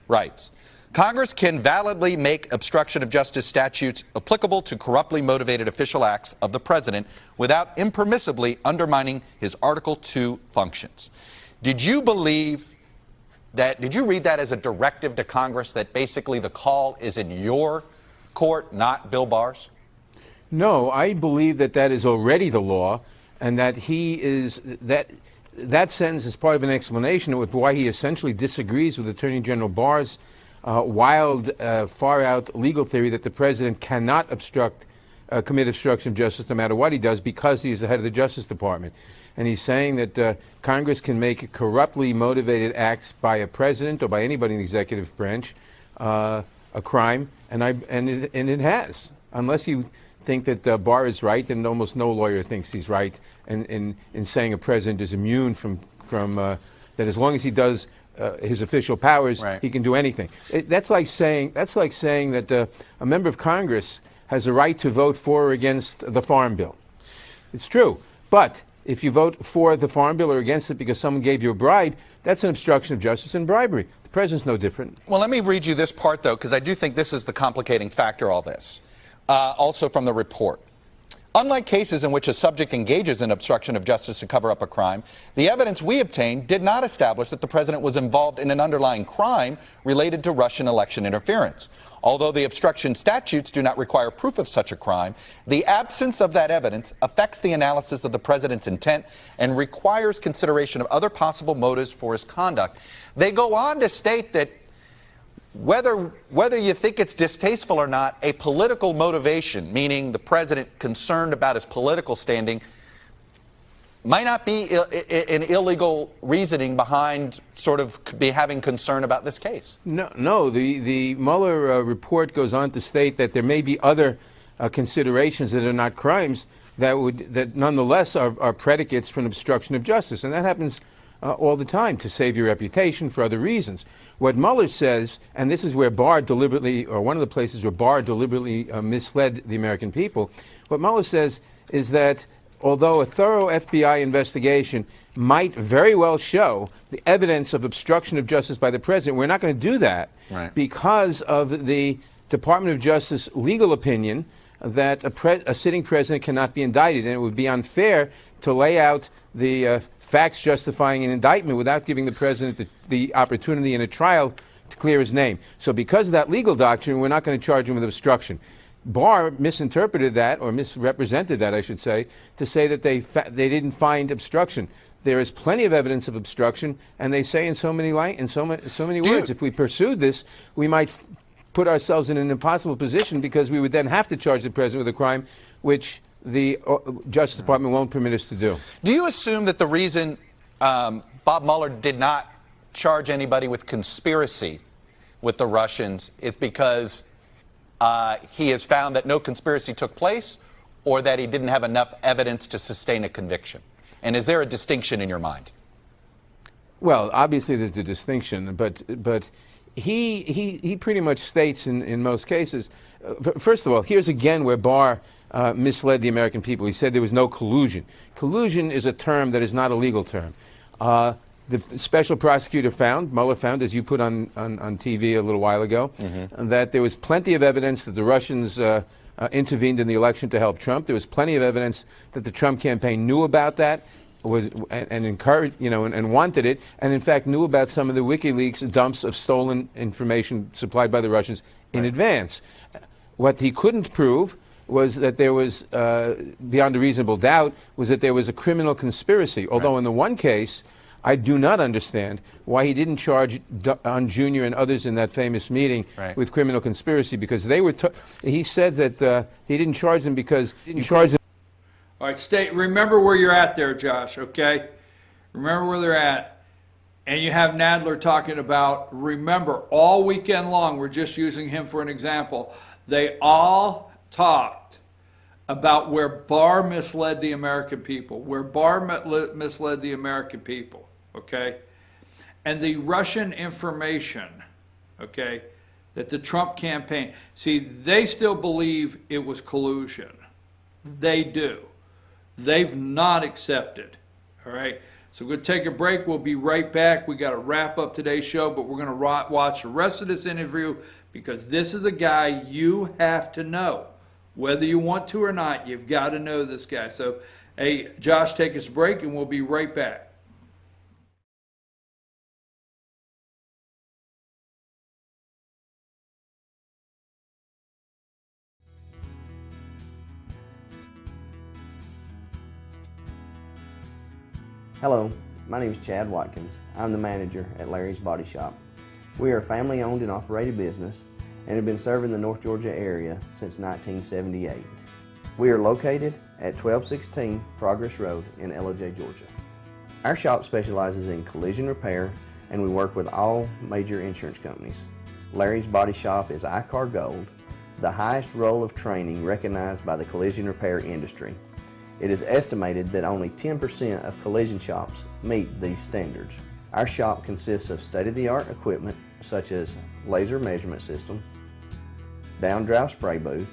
writes, Congress can validly make obstruction of justice statutes applicable to corruptly motivated official acts of the president without impermissibly undermining his Article II functions. Did you read that as a directive to Congress that basically the call is in your court, not Bill Barr's? No, I believe that is already the law, and that that sentence is part of an explanation of why he essentially disagrees with Attorney General Barr's wild, far-out legal theory that the president cannot commit obstruction of justice no matter what he does because he is the head of the Justice Department. And he's saying that Congress can make corruptly motivated acts by a president or by anybody in the executive branch a crime, and it has. Unless you think that Barr is right, and almost no lawyer thinks he's right in saying a president is immune from that as long as he does his official powers, he can do anything. That's like saying that a member of Congress has a right to vote for or against the Farm Bill. It's true, but if you vote for the Farm Bill or against it because someone gave you a bribe, that's an obstruction of justice and bribery. The president's no different. Well, let me read you this part, though, because I do think this is the complicating factor, all this. Also from the report. Unlike cases in which a subject engages in obstruction of justice to cover up a crime, the evidence we obtained did not establish that the president was involved in an underlying crime related to Russian election interference. Although the obstruction statutes do not require proof of such a crime, the absence of that evidence affects the analysis of the president's intent and requires consideration of other possible motives for his conduct. They go on to state that whether you think it's distasteful or not, a political motivation, meaning the president concerned about his political standing, might not be an illegal reasoning behind sort of having concern about this case. No. The Mueller report goes on to state that there may be other considerations that are not crimes that nonetheless are predicates for an obstruction of justice, and that happens all the time to save your reputation for other reasons. What Mueller says, and this is where Barr deliberately, or one of the places where Barr deliberately misled the American people, what Mueller says is that although a thorough FBI investigation might very well show the evidence of obstruction of justice by the president, we're not going to do that because of the Department of Justice legal opinion that a sitting president cannot be indicted, and it would be unfair to lay out the facts justifying an indictment without giving the president the opportunity in a trial to clear his name. So because of that legal doctrine, we're not going to charge him with obstruction. Barr misinterpreted that, or misrepresented that, I should say, to say that they didn't find obstruction. There is plenty of evidence of obstruction, and they say in so many words, if we pursued this, we might put ourselves in an impossible position because we would then have to charge the president with a crime, which the Justice Department won't permit us to do. Do you assume that the reason Bob Mueller did not charge anybody with conspiracy with the Russians is because he has found that no conspiracy took place, or that he didn't have enough evidence to sustain a conviction? And is there a distinction in your mind? Well, obviously there's a distinction, but he pretty much states in most cases. First of all, here's again where Barr misled the American people. He said there was no collusion. Collusion is a term that is not a legal term. The special prosecutor Mueller found, as you put on TV a little while ago, that there was plenty of evidence that the Russians intervened in the election to help Trump. There was plenty of evidence that the Trump campaign knew about that, and encouraged, and wanted it, and in fact knew about some of the WikiLeaks dumps of stolen information supplied by the Russians in advance. What he couldn't prove was that there was, beyond a reasonable doubt, was that there was a criminal conspiracy. Although in the one case, I do not understand why he didn't charge Don Jr. and others in that famous meeting with criminal conspiracy, because they were. He said that he didn't charge them because he charged them. All right, remember where you're at there, Josh, okay? Remember where they're at. And you have Nadler talking about, remember, all weekend long, we're just using him for an example, they all talked about where Barr misled the American people, misled the American people, okay? And the Russian information, okay, that the Trump campaign, see, they still believe it was collusion. They do. They've not accepted, all right? So we're going to take a break. We'll be right back. We got to wrap up today's show, but we're going to watch the rest of this interview because this is a guy you have to know. Whether you want to or not, you've got to know this guy. So, hey, Josh, take us a break, and we'll be right back. Hello, my name is Chad Watkins. I'm the manager at Larry's Body Shop. We are a family-owned and operated business and have been serving the North Georgia area since 1978. We are located at 1216 Progress Road in LJ, Georgia. Our shop specializes in collision repair, and we work with all major insurance companies. Larry's Body Shop is ICAR Gold, the highest role of training recognized by the collision repair industry. It is estimated that only 10% of collision shops meet these standards. Our shop consists of state-of-the-art equipment such as laser measurement system, down-drive spray booth,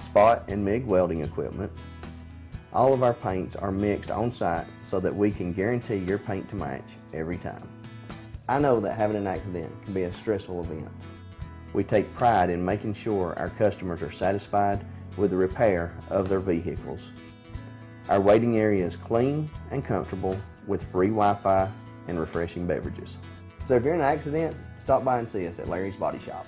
spot and MIG welding equipment. All of our paints are mixed on-site so that we can guarantee your paint to match every time. I know that having an accident can be a stressful event. We take pride in making sure our customers are satisfied with the repair of their vehicles. Our waiting area is clean and comfortable with free Wi-Fi and refreshing beverages. So if you're in an accident, stop by and see us at Larry's Body Shop.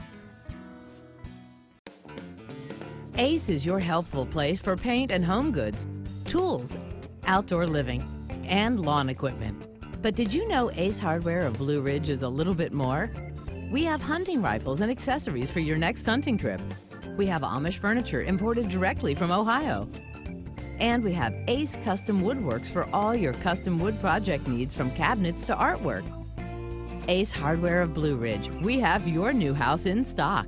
Ace is your healthful place for paint and home goods, tools, outdoor living, and lawn equipment. But did you know Ace Hardware of Blue Ridge is a little bit more? We have hunting rifles and accessories for your next hunting trip. We have Amish furniture imported directly from Ohio. And we have Ace Custom Woodworks for all your custom wood project needs, from cabinets to artwork. Ace Hardware of Blue Ridge. We have your new house in stock.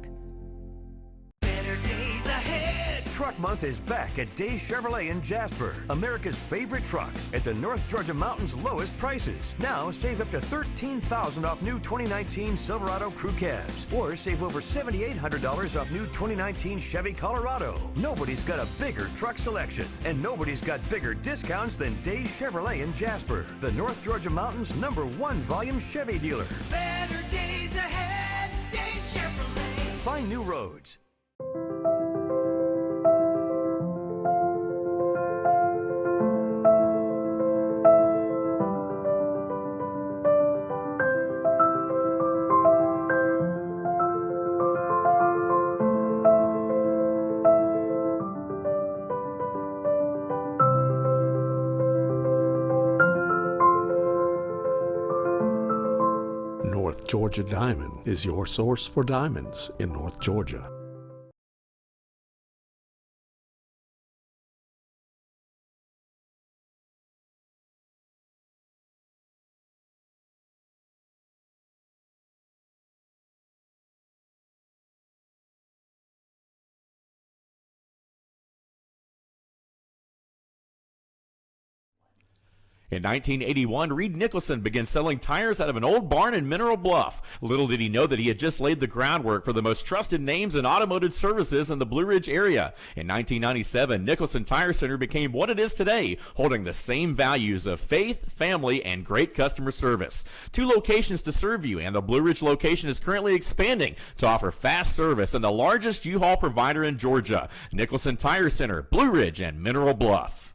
Truck Truck Month is back at Days Chevrolet in Jasper. America's favorite trucks at the North Georgia Mountains' lowest prices. Now save up to $13,000 off new 2019 Silverado Crew Cabs, or save over $7,800 off new 2019 Chevy Colorado. Nobody's got a bigger truck selection, and nobody's got bigger discounts than Days Chevrolet in Jasper, the North Georgia Mountains' #1 volume Chevy dealer. Better days ahead, Days Chevrolet. Find new roads. North Georgia Diamond is your source for diamonds in North Georgia. In 1981, Reed Nicholson began selling tires out of an old barn in Mineral Bluff. Little did he know that he had just laid the groundwork for the most trusted names in automotive services in the Blue Ridge area. In 1997, Nicholson Tire Center became what it is today, holding the same values of faith, family, and great customer service. 2 locations to serve you, and the Blue Ridge location is currently expanding to offer fast service and the largest U-Haul provider in Georgia. Nicholson Tire Center, Blue Ridge, and Mineral Bluff.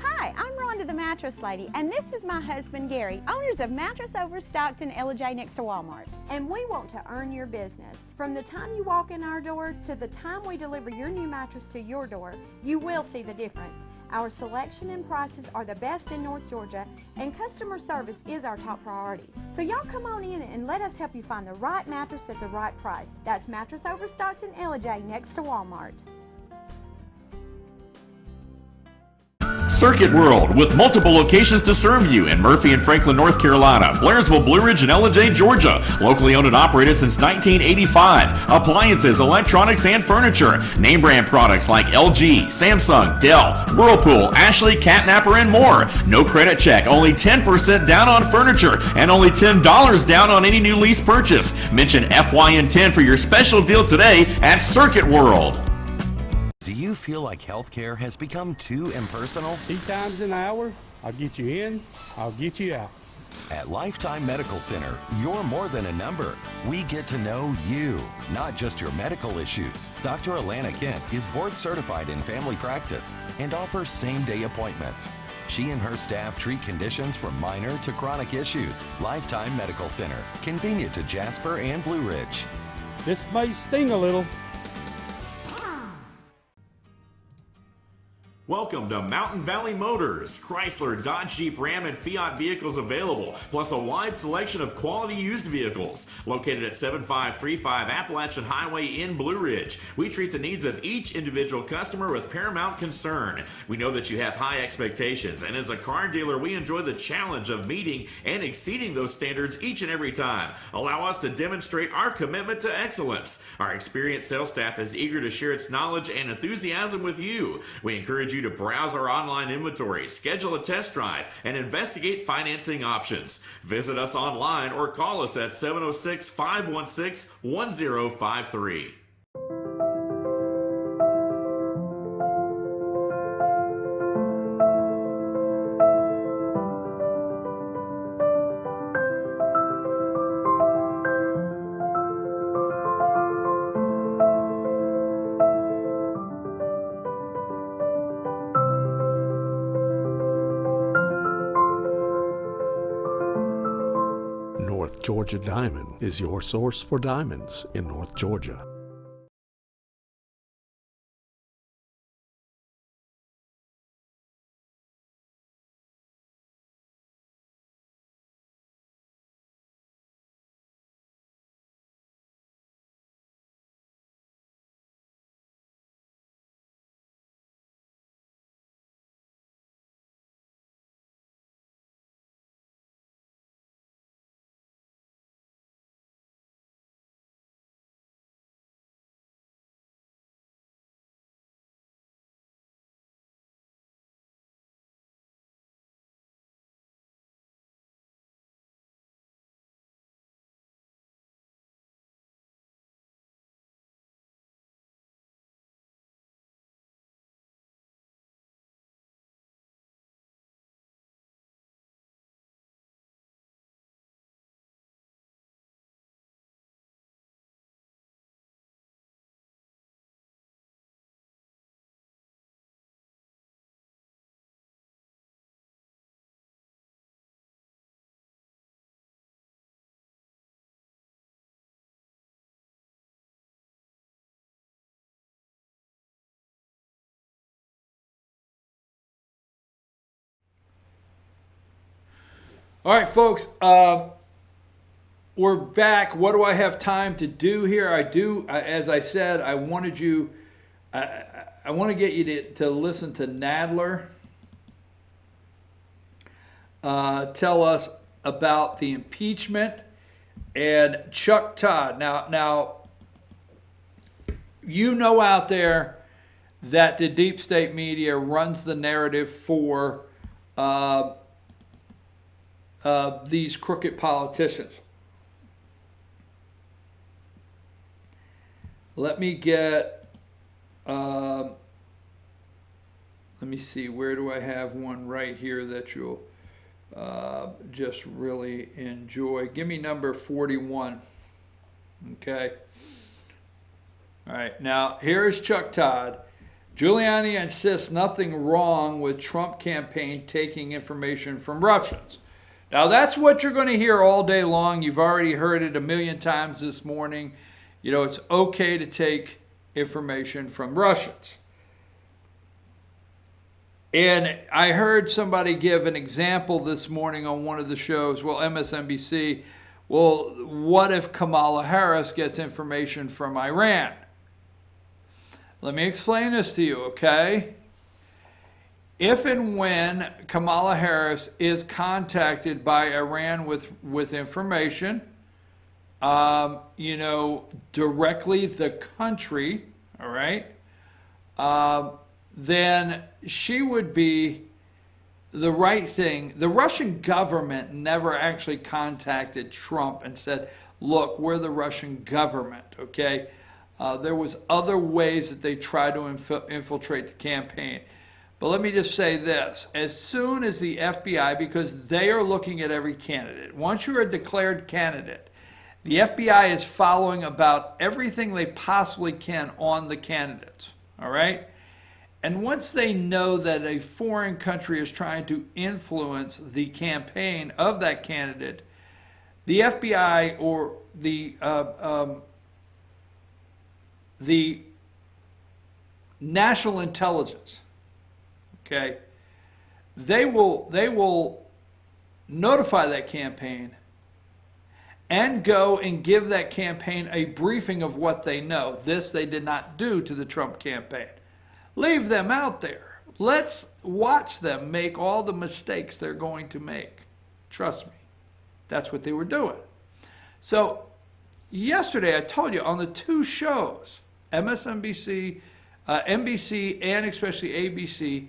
Hi, I'm Rhonda the Mattress Lady, and this is my husband Gary, owners of Mattress Overstocked in LJ next to Walmart. And we want to earn your business. From the time you walk in our door to the time we deliver your new mattress to your door, you will see the difference. Our selection and prices are the best in North Georgia, and customer service is our top priority. So y'all come on in and let us help you find the right mattress at the right price. That's Mattress Overstocked in LJ next to Walmart. Circuit World, with multiple locations to serve you in Murphy and Franklin, North Carolina, Blairsville, Blue Ridge, and Ellijay, Georgia. Locally owned and operated since 1985. Appliances, electronics, and furniture. Name brand products like LG, Samsung, Dell, Whirlpool, Ashley, Catnapper, and more. No credit check, only 10% down on furniture, and only $10 down on any new lease purchase. Mention FYN10 for your special deal today at Circuit World. Do you feel like healthcare has become too impersonal? 3 times an hour, I'll get you in, I'll get you out. At Lifetime Medical Center, you're more than a number. We get to know you, not just your medical issues. Dr. Alana Kent is board certified in family practice and offers same-day appointments. She and her staff treat conditions from minor to chronic issues. Lifetime Medical Center, convenient to Jasper and Blue Ridge. This may sting a little. Welcome to Mountain Valley Motors. Chrysler, Dodge, Jeep, Ram, and Fiat vehicles available, plus a wide selection of quality used vehicles. Located at 7535 Appalachian Highway in Blue Ridge, we treat the needs of each individual customer with paramount concern. We know that you have high expectations, and as a car dealer, we enjoy the challenge of meeting and exceeding those standards each and every time. Allow us to demonstrate our commitment to excellence. Our experienced sales staff is eager to share its knowledge and enthusiasm with you. We encourage you to browse our online inventory, schedule a test drive, and investigate financing options. Visit us online or call us at 706-516-1053. North Georgia Diamond is your source for diamonds in North Georgia. All right, folks. We're back. What do I have time to do here? As I said, I wanted you. I want to get you to listen to Nadler tell us about the impeachment and Chuck Todd. Now, you know out there that the deep state media runs the narrative for these crooked politicians. Let me get, let me see, where do I have one right here that you'll just really enjoy? Give me number 41. Okay. All right. Now, here is Chuck Todd. Giuliani insists nothing wrong with Trump campaign taking information from Russians. Now, that's what you're going to hear all day long. You've already heard it a million times this morning. You know, it's okay to take information from Russians. And I heard somebody give an example this morning on one of the shows, well, MSNBC, well, what if Kamala Harris gets information from Iran? Let me explain this to you, okay? If and when Kamala Harris is contacted by Iran with information, you know, directly the country, all right, then she would be the right thing. The Russian government never actually contacted Trump and said, look, we're the Russian government, okay? There was other ways that they tried to infiltrate the campaign. But let me just say this. As soon as the FBI, because they are looking at every candidate, once you're a declared candidate, the FBI is following about everything they possibly can on the candidates, all right? And once they know that a foreign country is trying to influence the campaign of that candidate, the FBI or the national intelligence, okay, they will notify that campaign and go and give that campaign a briefing of what they know. This they did not do to the Trump campaign. Leave them out there. Let's watch them make all the mistakes they're going to make. Trust me. That's what they were doing. So yesterday I told you on the two shows, MSNBC, NBC, and especially ABC,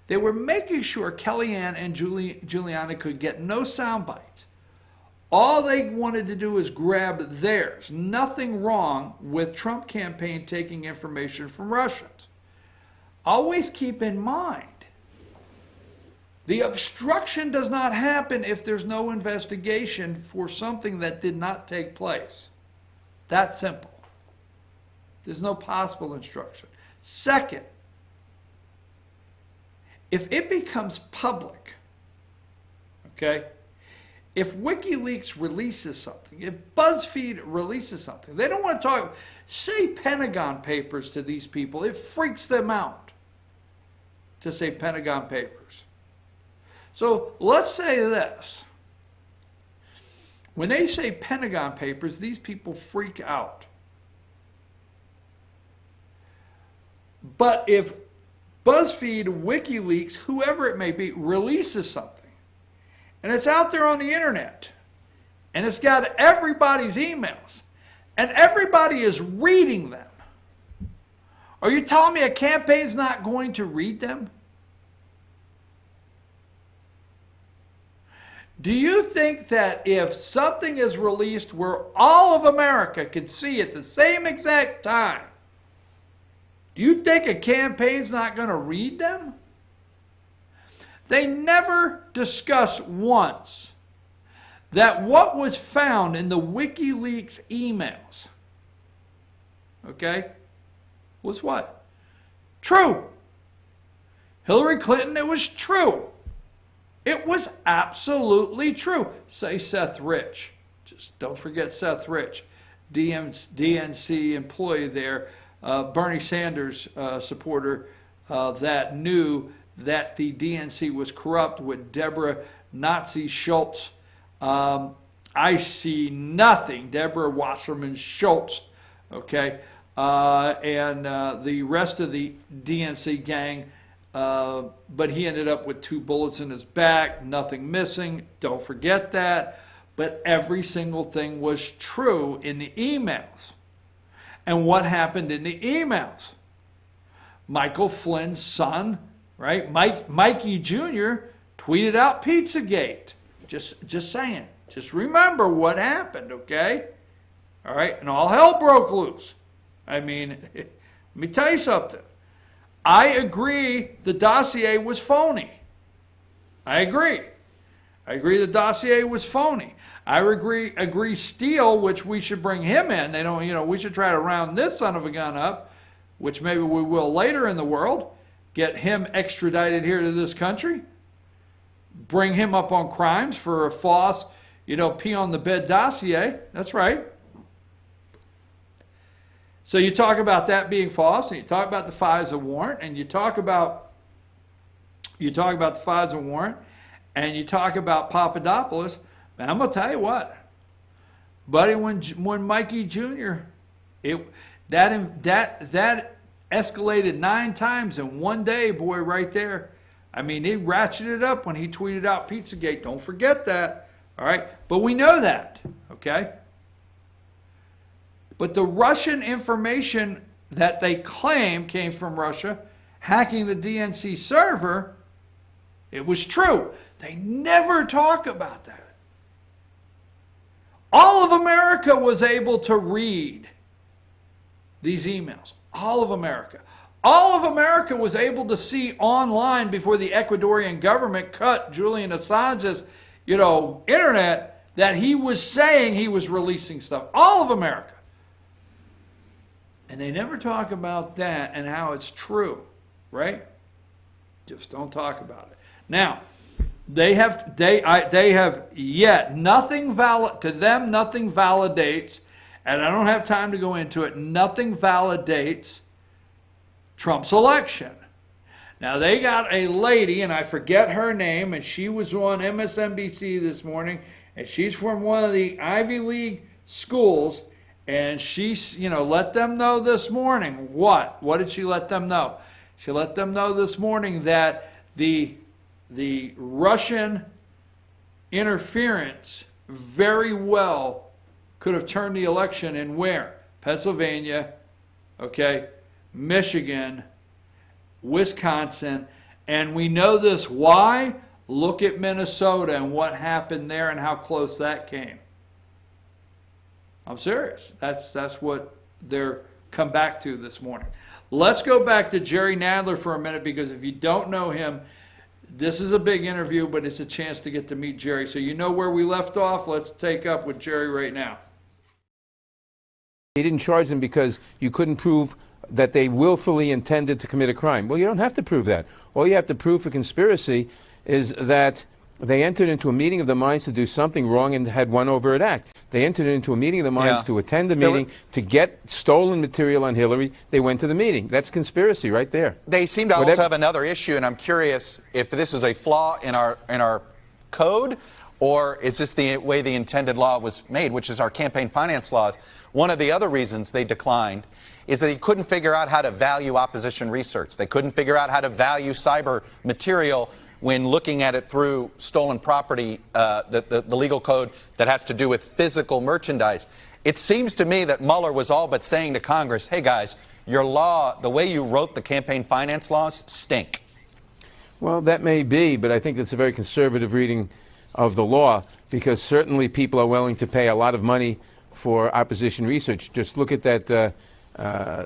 they were making sure Kellyanne and Giuliani could get no sound bites. All they wanted to do is grab theirs. Nothing wrong with Trump campaign taking information from Russians. Always keep in mind, the obstruction does not happen if there's no investigation for something that did not take place. That's simple. There's no possible obstruction. Second, if it becomes public, okay, if WikiLeaks releases something, if BuzzFeed releases something, they don't want to talk, say Pentagon Papers to these people. It freaks them out to say Pentagon Papers. So let's say this. When they say Pentagon Papers, these people freak out. But if BuzzFeed, WikiLeaks, whoever it may be, releases something, and it's out there on the internet, and it's got everybody's emails, and everybody is reading them, are you telling me a campaign's not going to read them? Do you think that if something is released where all of America can see at the same exact time, do you think a campaign's not going to read them? They never discuss once that what was found in the WikiLeaks emails, okay, was what? True. Hillary Clinton, it was true. It was absolutely true. Say Seth Rich. Just don't forget Seth Rich, DNC employee there, Bernie Sanders supporter that knew that the DNC was corrupt with Deborah Nazi Schultz. I see nothing. Deborah Wasserman Schultz, okay, and the rest of the DNC gang. But he ended up with 2 bullets in his back, nothing missing. Don't forget that. But every single thing was true in the emails. And what happened in the emails? Michael Flynn's son, right? Mikey Jr. tweeted out Pizzagate. Just saying. Just remember what happened, okay? All right? And all hell broke loose. I mean, let me tell you something. I agree the dossier was phony. I agree the dossier was phony. I agree Steele, which we should bring him in. They don't, we should try to round this son of a gun up, which maybe we will later in the world, get him extradited here to this country, bring him up on crimes for a false, pee on the bed dossier. That's right. So you talk about that being false, and you talk about the FISA warrant, and you talk about the FISA warrant, and you talk about Papadopoulos. Man, I'm gonna tell you what, buddy. When Mikey Jr. that escalated 9 times in one day, boy, right there. I mean, he ratcheted up when he tweeted out Pizzagate. Don't forget that. All right, but we know that. Okay. But the Russian information that they claim came from Russia, hacking the DNC server, it was true. They never talk about that. All of America was able to read these emails. All of America. All of America was able to see online before the Ecuadorian government cut Julian Assange's, internet, that he was saying he was releasing stuff. All of America. And they never talk about that and how it's true, right? Just don't talk about it. Now, they have yet nothing valid to them. Nothing validates, and I don't have time to go into it. Nothing validates Trump's election. Now they got a lady, and I forget her name, and she was on MSNBC this morning, and she's from one of the Ivy League schools. And she, let them know this morning. What? What did she let them know? She let them know this morning that the Russian interference very well could have turned the election in where? Pennsylvania, okay, Michigan, Wisconsin. And we know this. Why? Look at Minnesota and what happened there and how close that came. I'm serious. That's what they're come back to this morning. Let's go back to Jerry Nadler for a minute, because if you don't know him, this is a big interview, but it's a chance to get to meet Jerry. So you know where we left off. Let's take up with Jerry right now. He didn't charge them because you couldn't prove that they willfully intended to commit a crime. Well, you don't have to prove that. All you have to prove for conspiracy is that they entered into a meeting of the minds to do something wrong and had one overt act. They entered into a meeting of the minds to attend the meeting, to get stolen material on Hillary. They went to the meeting. That's conspiracy right there. They seem to also have another issue, and I'm curious if this is a flaw in our code, or is this the way the intended law was made, which is our campaign finance laws. One of the other reasons they declined is that they couldn't figure out how to value opposition research. They couldn't figure out how to value cyber material when looking at it through stolen property, the legal code that has to do with physical merchandise. It seems to me that Mueller was all but saying to Congress, hey guys, your law, the way you wrote the campaign finance laws, stink. Well, that may be, but I think it's a very conservative reading of the law, because certainly people are willing to pay a lot of money for opposition research. Just look at that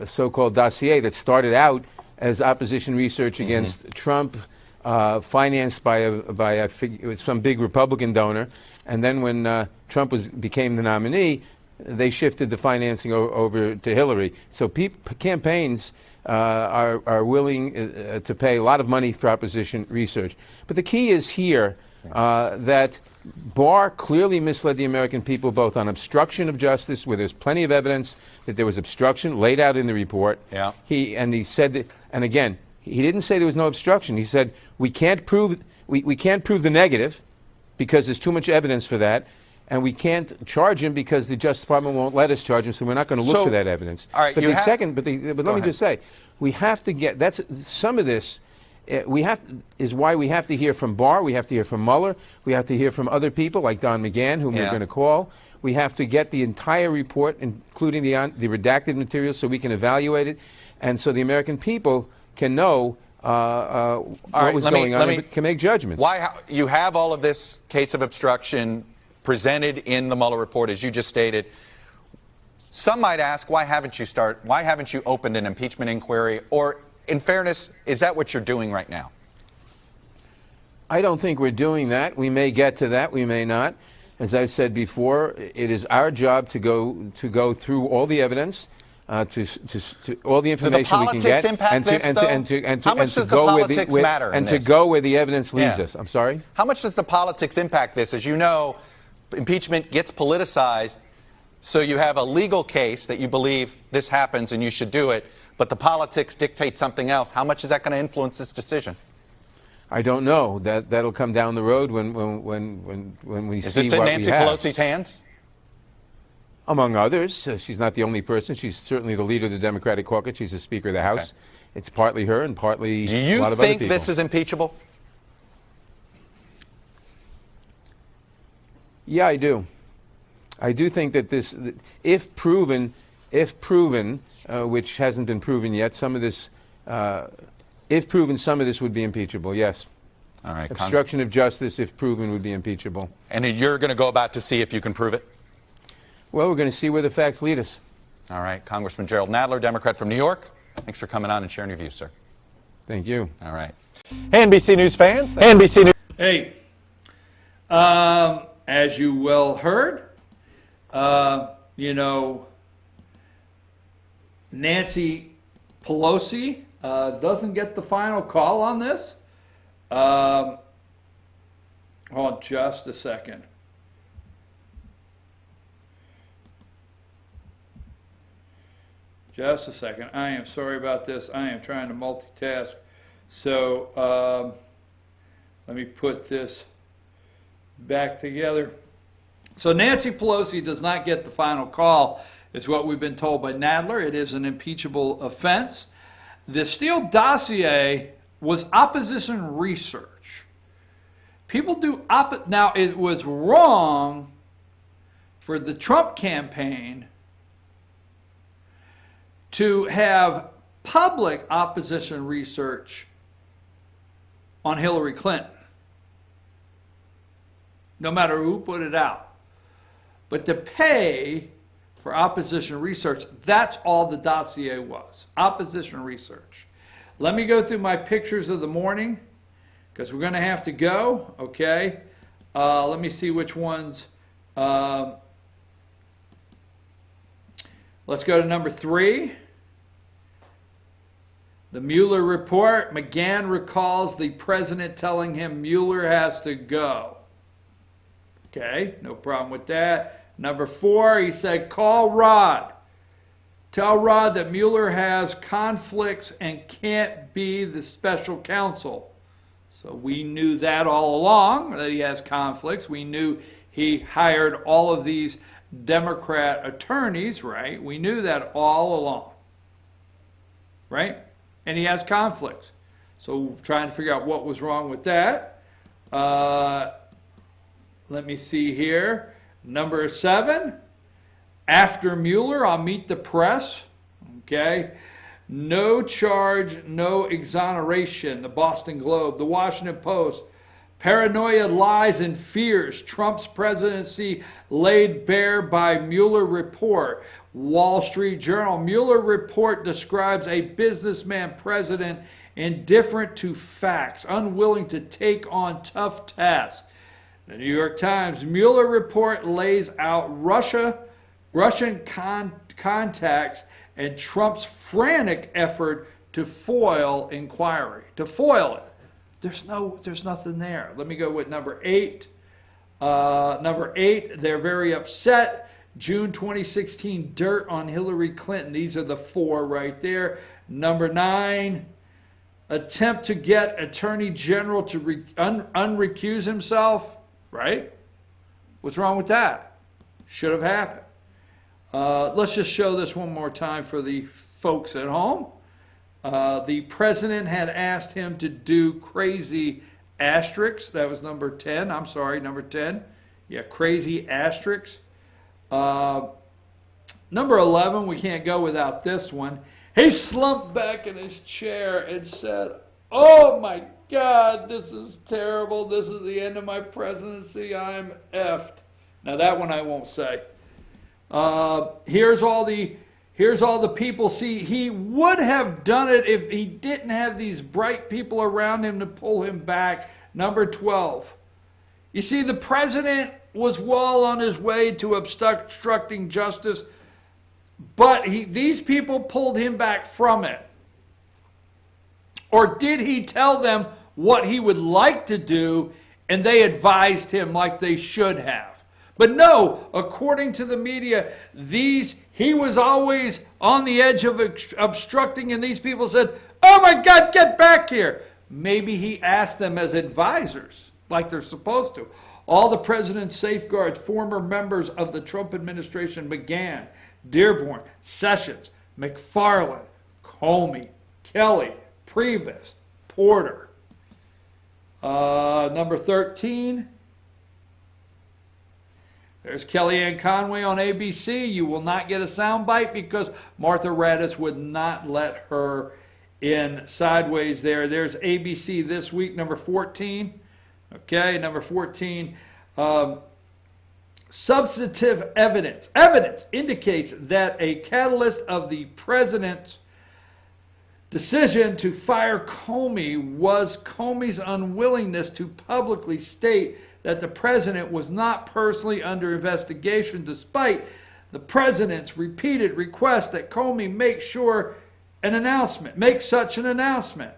so-called dossier that started out as opposition research against Trump, financed by some big Republican donor, and then when Trump became the nominee, they shifted the financing over to Hillary. So campaigns are willing to pay a lot of money for opposition research. But the key is here that Barr clearly misled the American people, both on obstruction of justice, where there's plenty of evidence that there was obstruction laid out in the report. Yeah. He said that, and again, he didn't say there was no obstruction. He said we can't prove the negative, because there's too much evidence for that. And we can't charge him because the Justice Department won't let us charge him, so we're not going to look for that evidence. All right, but let me just say, we have to get, that's some of this, is why we have to hear from Barr, we have to hear from Mueller, we have to hear from other people like Don McGahn, whom we're going to call. We have to get the entire report, including the redacted materials, so we can evaluate it, and so the American people can know what was going on and can make judgments. You have all of this case of obstruction presented in the Mueller report, as you just stated. Some might ask, why haven't you opened an impeachment inquiry? Or, in fairness, is that what you're doing right now? I don't think we're doing that. We may get to that, we may not. As I've said before, it is our job to go through all the evidence, to all the information we can get, and to go where the evidence leads us. I'm sorry? How much does the politics impact this? As you know, impeachment gets politicized, so you have a legal case that you believe this happens and you should do it, but the politics dictate something else. How much is that going to influence this decision? I don't know. That'll come down the road when we see what we have. Is this in Nancy Pelosi's hands? Among others. She's not the only person. She's certainly the leader of the Democratic caucus. She's the Speaker of the House. Okay. It's partly her and partly a lot of other people. Do you think this is impeachable? Yeah, I do. I do think that this, if proven, which hasn't been proven yet, some of this, if proven, some of this would be impeachable, yes. All right. Obstruction of justice, if proven, would be impeachable. And you're going to go about to see if you can prove it? Well, we're going to see where the facts lead us. All right. Congressman Gerald Nadler, Democrat from New York. Thanks for coming on and sharing your views, sir. Thank you. All right. Hey, NBC News fans. NBC News. Hey. As you well heard, Nancy Pelosi doesn't get the final call on this. Hold on just a second. Just a second. I am sorry about this. I am trying to multitask. So let me put this back together. So Nancy Pelosi does not get the final call, is what we've been told by Nadler. It is an impeachable offense. The Steele dossier was opposition research. People do now it was wrong for the Trump campaign to have public opposition research on Hillary Clinton, no matter who put it out. But to pay for opposition research, that's all the dossier was, opposition research. Let me go through my pictures of the morning, because we're going to have to go, okay? Let me see which ones. Let's go to number 3. The Mueller report. McGahn recalls the president telling him Mueller has to go. Okay, no problem with that. Number 4, he said, call Rod. Tell Rod that Mueller has conflicts and can't be the special counsel. So we knew that all along, that he has conflicts. We knew he hired all of these Democrat attorneys, right? We knew that all along, right? And he has conflicts. So trying to figure out what was wrong with that. Let me see here. Number 7, after Mueller, I'll meet the press. Okay. No charge, no exoneration. The Boston Globe, the Washington Post. Paranoia, lies, and fears. Trump's presidency laid bare by Mueller report. Wall Street Journal. Mueller report describes a businessman president indifferent to facts, unwilling to take on tough tasks. The New York Times. Mueller report lays out Russian contacts and Trump's frantic effort to foil inquiry. To foil it. There's nothing there. Let me go with number 8. Number 8, they're very upset. June 2016, dirt on Hillary Clinton. These are the 4 right there. Number 9, attempt to get Attorney General to unrecuse himself. right? What's wrong with that? Should have happened. Let's just show this one more time for the folks at home. The president had asked him to do crazy asterisks. That was number 10. I'm sorry, number 10. Yeah, crazy asterisks. Number 11, we can't go without this one. He slumped back in his chair and said, "Oh my God, this is terrible. This is the end of my presidency. I'm effed." Now that one I won't say. Here's all the people. See, he would have done it if he didn't have these bright people around him to pull him back. Number 12. You see, the president was well on his way to obstructing justice, but these people pulled him back from it. Or did he tell them what he would like to do and they advised him like they should have? But no, according to the media, he was always on the edge of obstructing, and these people said, "Oh my God, get back here." Maybe he asked them as advisors, like they're supposed to. All the president's safeguards, former members of the Trump administration began: Dearborn, Sessions, McFarland, Comey, Kelly, Priebus, Porter. Number 13. There's Kellyanne Conway on ABC. You will not get a soundbite because Martha Raddatz would not let her in sideways there. There's ABC This Week, number 14. Okay, number 14. Substantive evidence. Evidence indicates that a catalyst of the president's decision to fire Comey was Comey's unwillingness to publicly state that the president was not personally under investigation, despite the president's repeated request that Comey make such an announcement.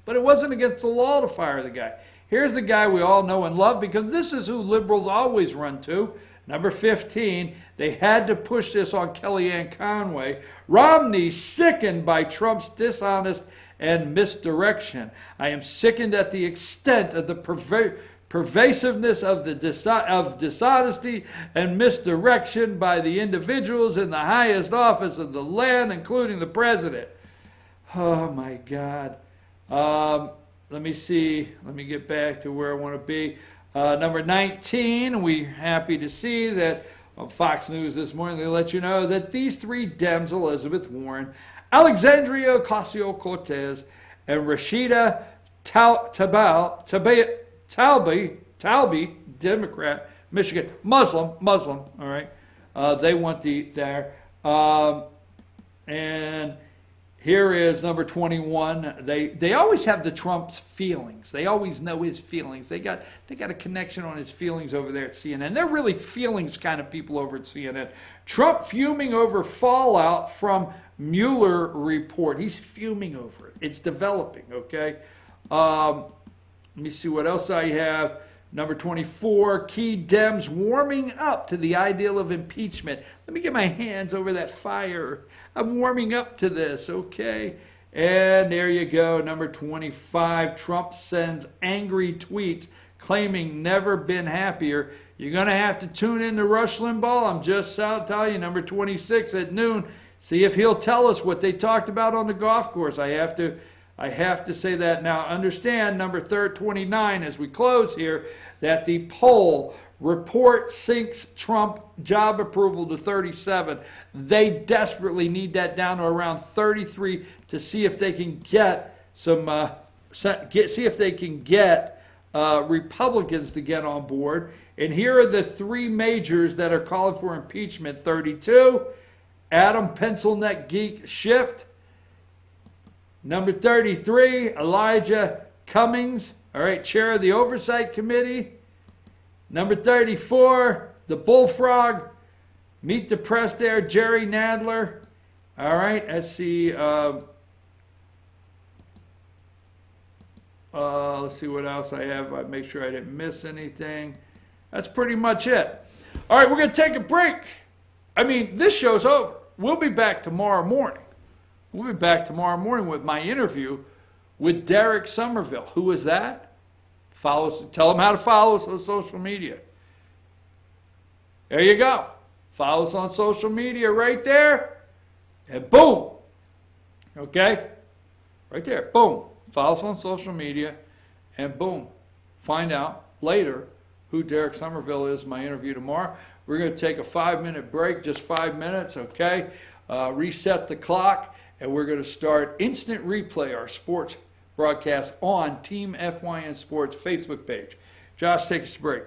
But it wasn't against the law to fire the guy. Here's the guy we all know and love, because this is who liberals always run to. Number 15, they had to push this on Kellyanne Conway. Romney sickened by Trump's dishonest and misdirection. I am sickened at the extent of the pervasiveness of dishonesty and misdirection by the individuals in the highest office of the land, including the president. Oh my God. Let me see. Let me get back to where I want to be. Number 19, we're happy to see that on Fox News this morning, they let you know that these three Dems, Elizabeth Warren, Alexandria Ocasio-Cortez, and Rashida Tlaib, Democrat, Michigan, Muslim, all right. They want there. And here is number 21. They always have the Trump's feelings. They always know his feelings. They got a connection on his feelings over there at CNN. They're really feelings kind of people over at CNN. Trump fuming over fallout from Mueller report. He's fuming over it. It's developing, okay? Let me see what else I have. Number 24, key Dems warming up to the ideal of impeachment. Let me get my hands over that fire. I'm warming up to this, okay? And there you go, number 25, Trump sends angry tweets claiming never been happier. You're going to have to tune in to Rush Limbaugh. I'm just telling you, number 26 at noon. See if he'll tell us what they talked about on the golf course. I have to say that. Now, understand, number 29, as we close here, that the poll report sinks Trump job approval to 37. They desperately need that down to around 33 to see if they can get Republicans to get on board. And here are the three majors that are calling for impeachment. 32, Adam Pencil Neck Geek Schiff. Number 33, Elijah Cummings, all right, chair of the Oversight Committee. Number 34, the Bullfrog. Meet the press there, Jerry Nadler. All right, let's see. Let's see what else I have. I make sure I didn't miss anything. That's pretty much it. All right, we're going to take a break. I mean, this show's over. We'll be back tomorrow morning. We'll be back tomorrow morning with my interview with Derek Somerville. Who was that? Follow us. Tell them how to follow us on social media. There you go. Follow us on social media right there. And boom. Okay? Right there. Boom. Follow us on social media. And boom. Find out later who Derek Somerville is in my interview tomorrow. We're going to take a 5-minute break, just 5 minutes, okay? Reset the clock, and we're going to start instant replay, our sports broadcast on Team FYN Sports Facebook page. Josh, take us to break.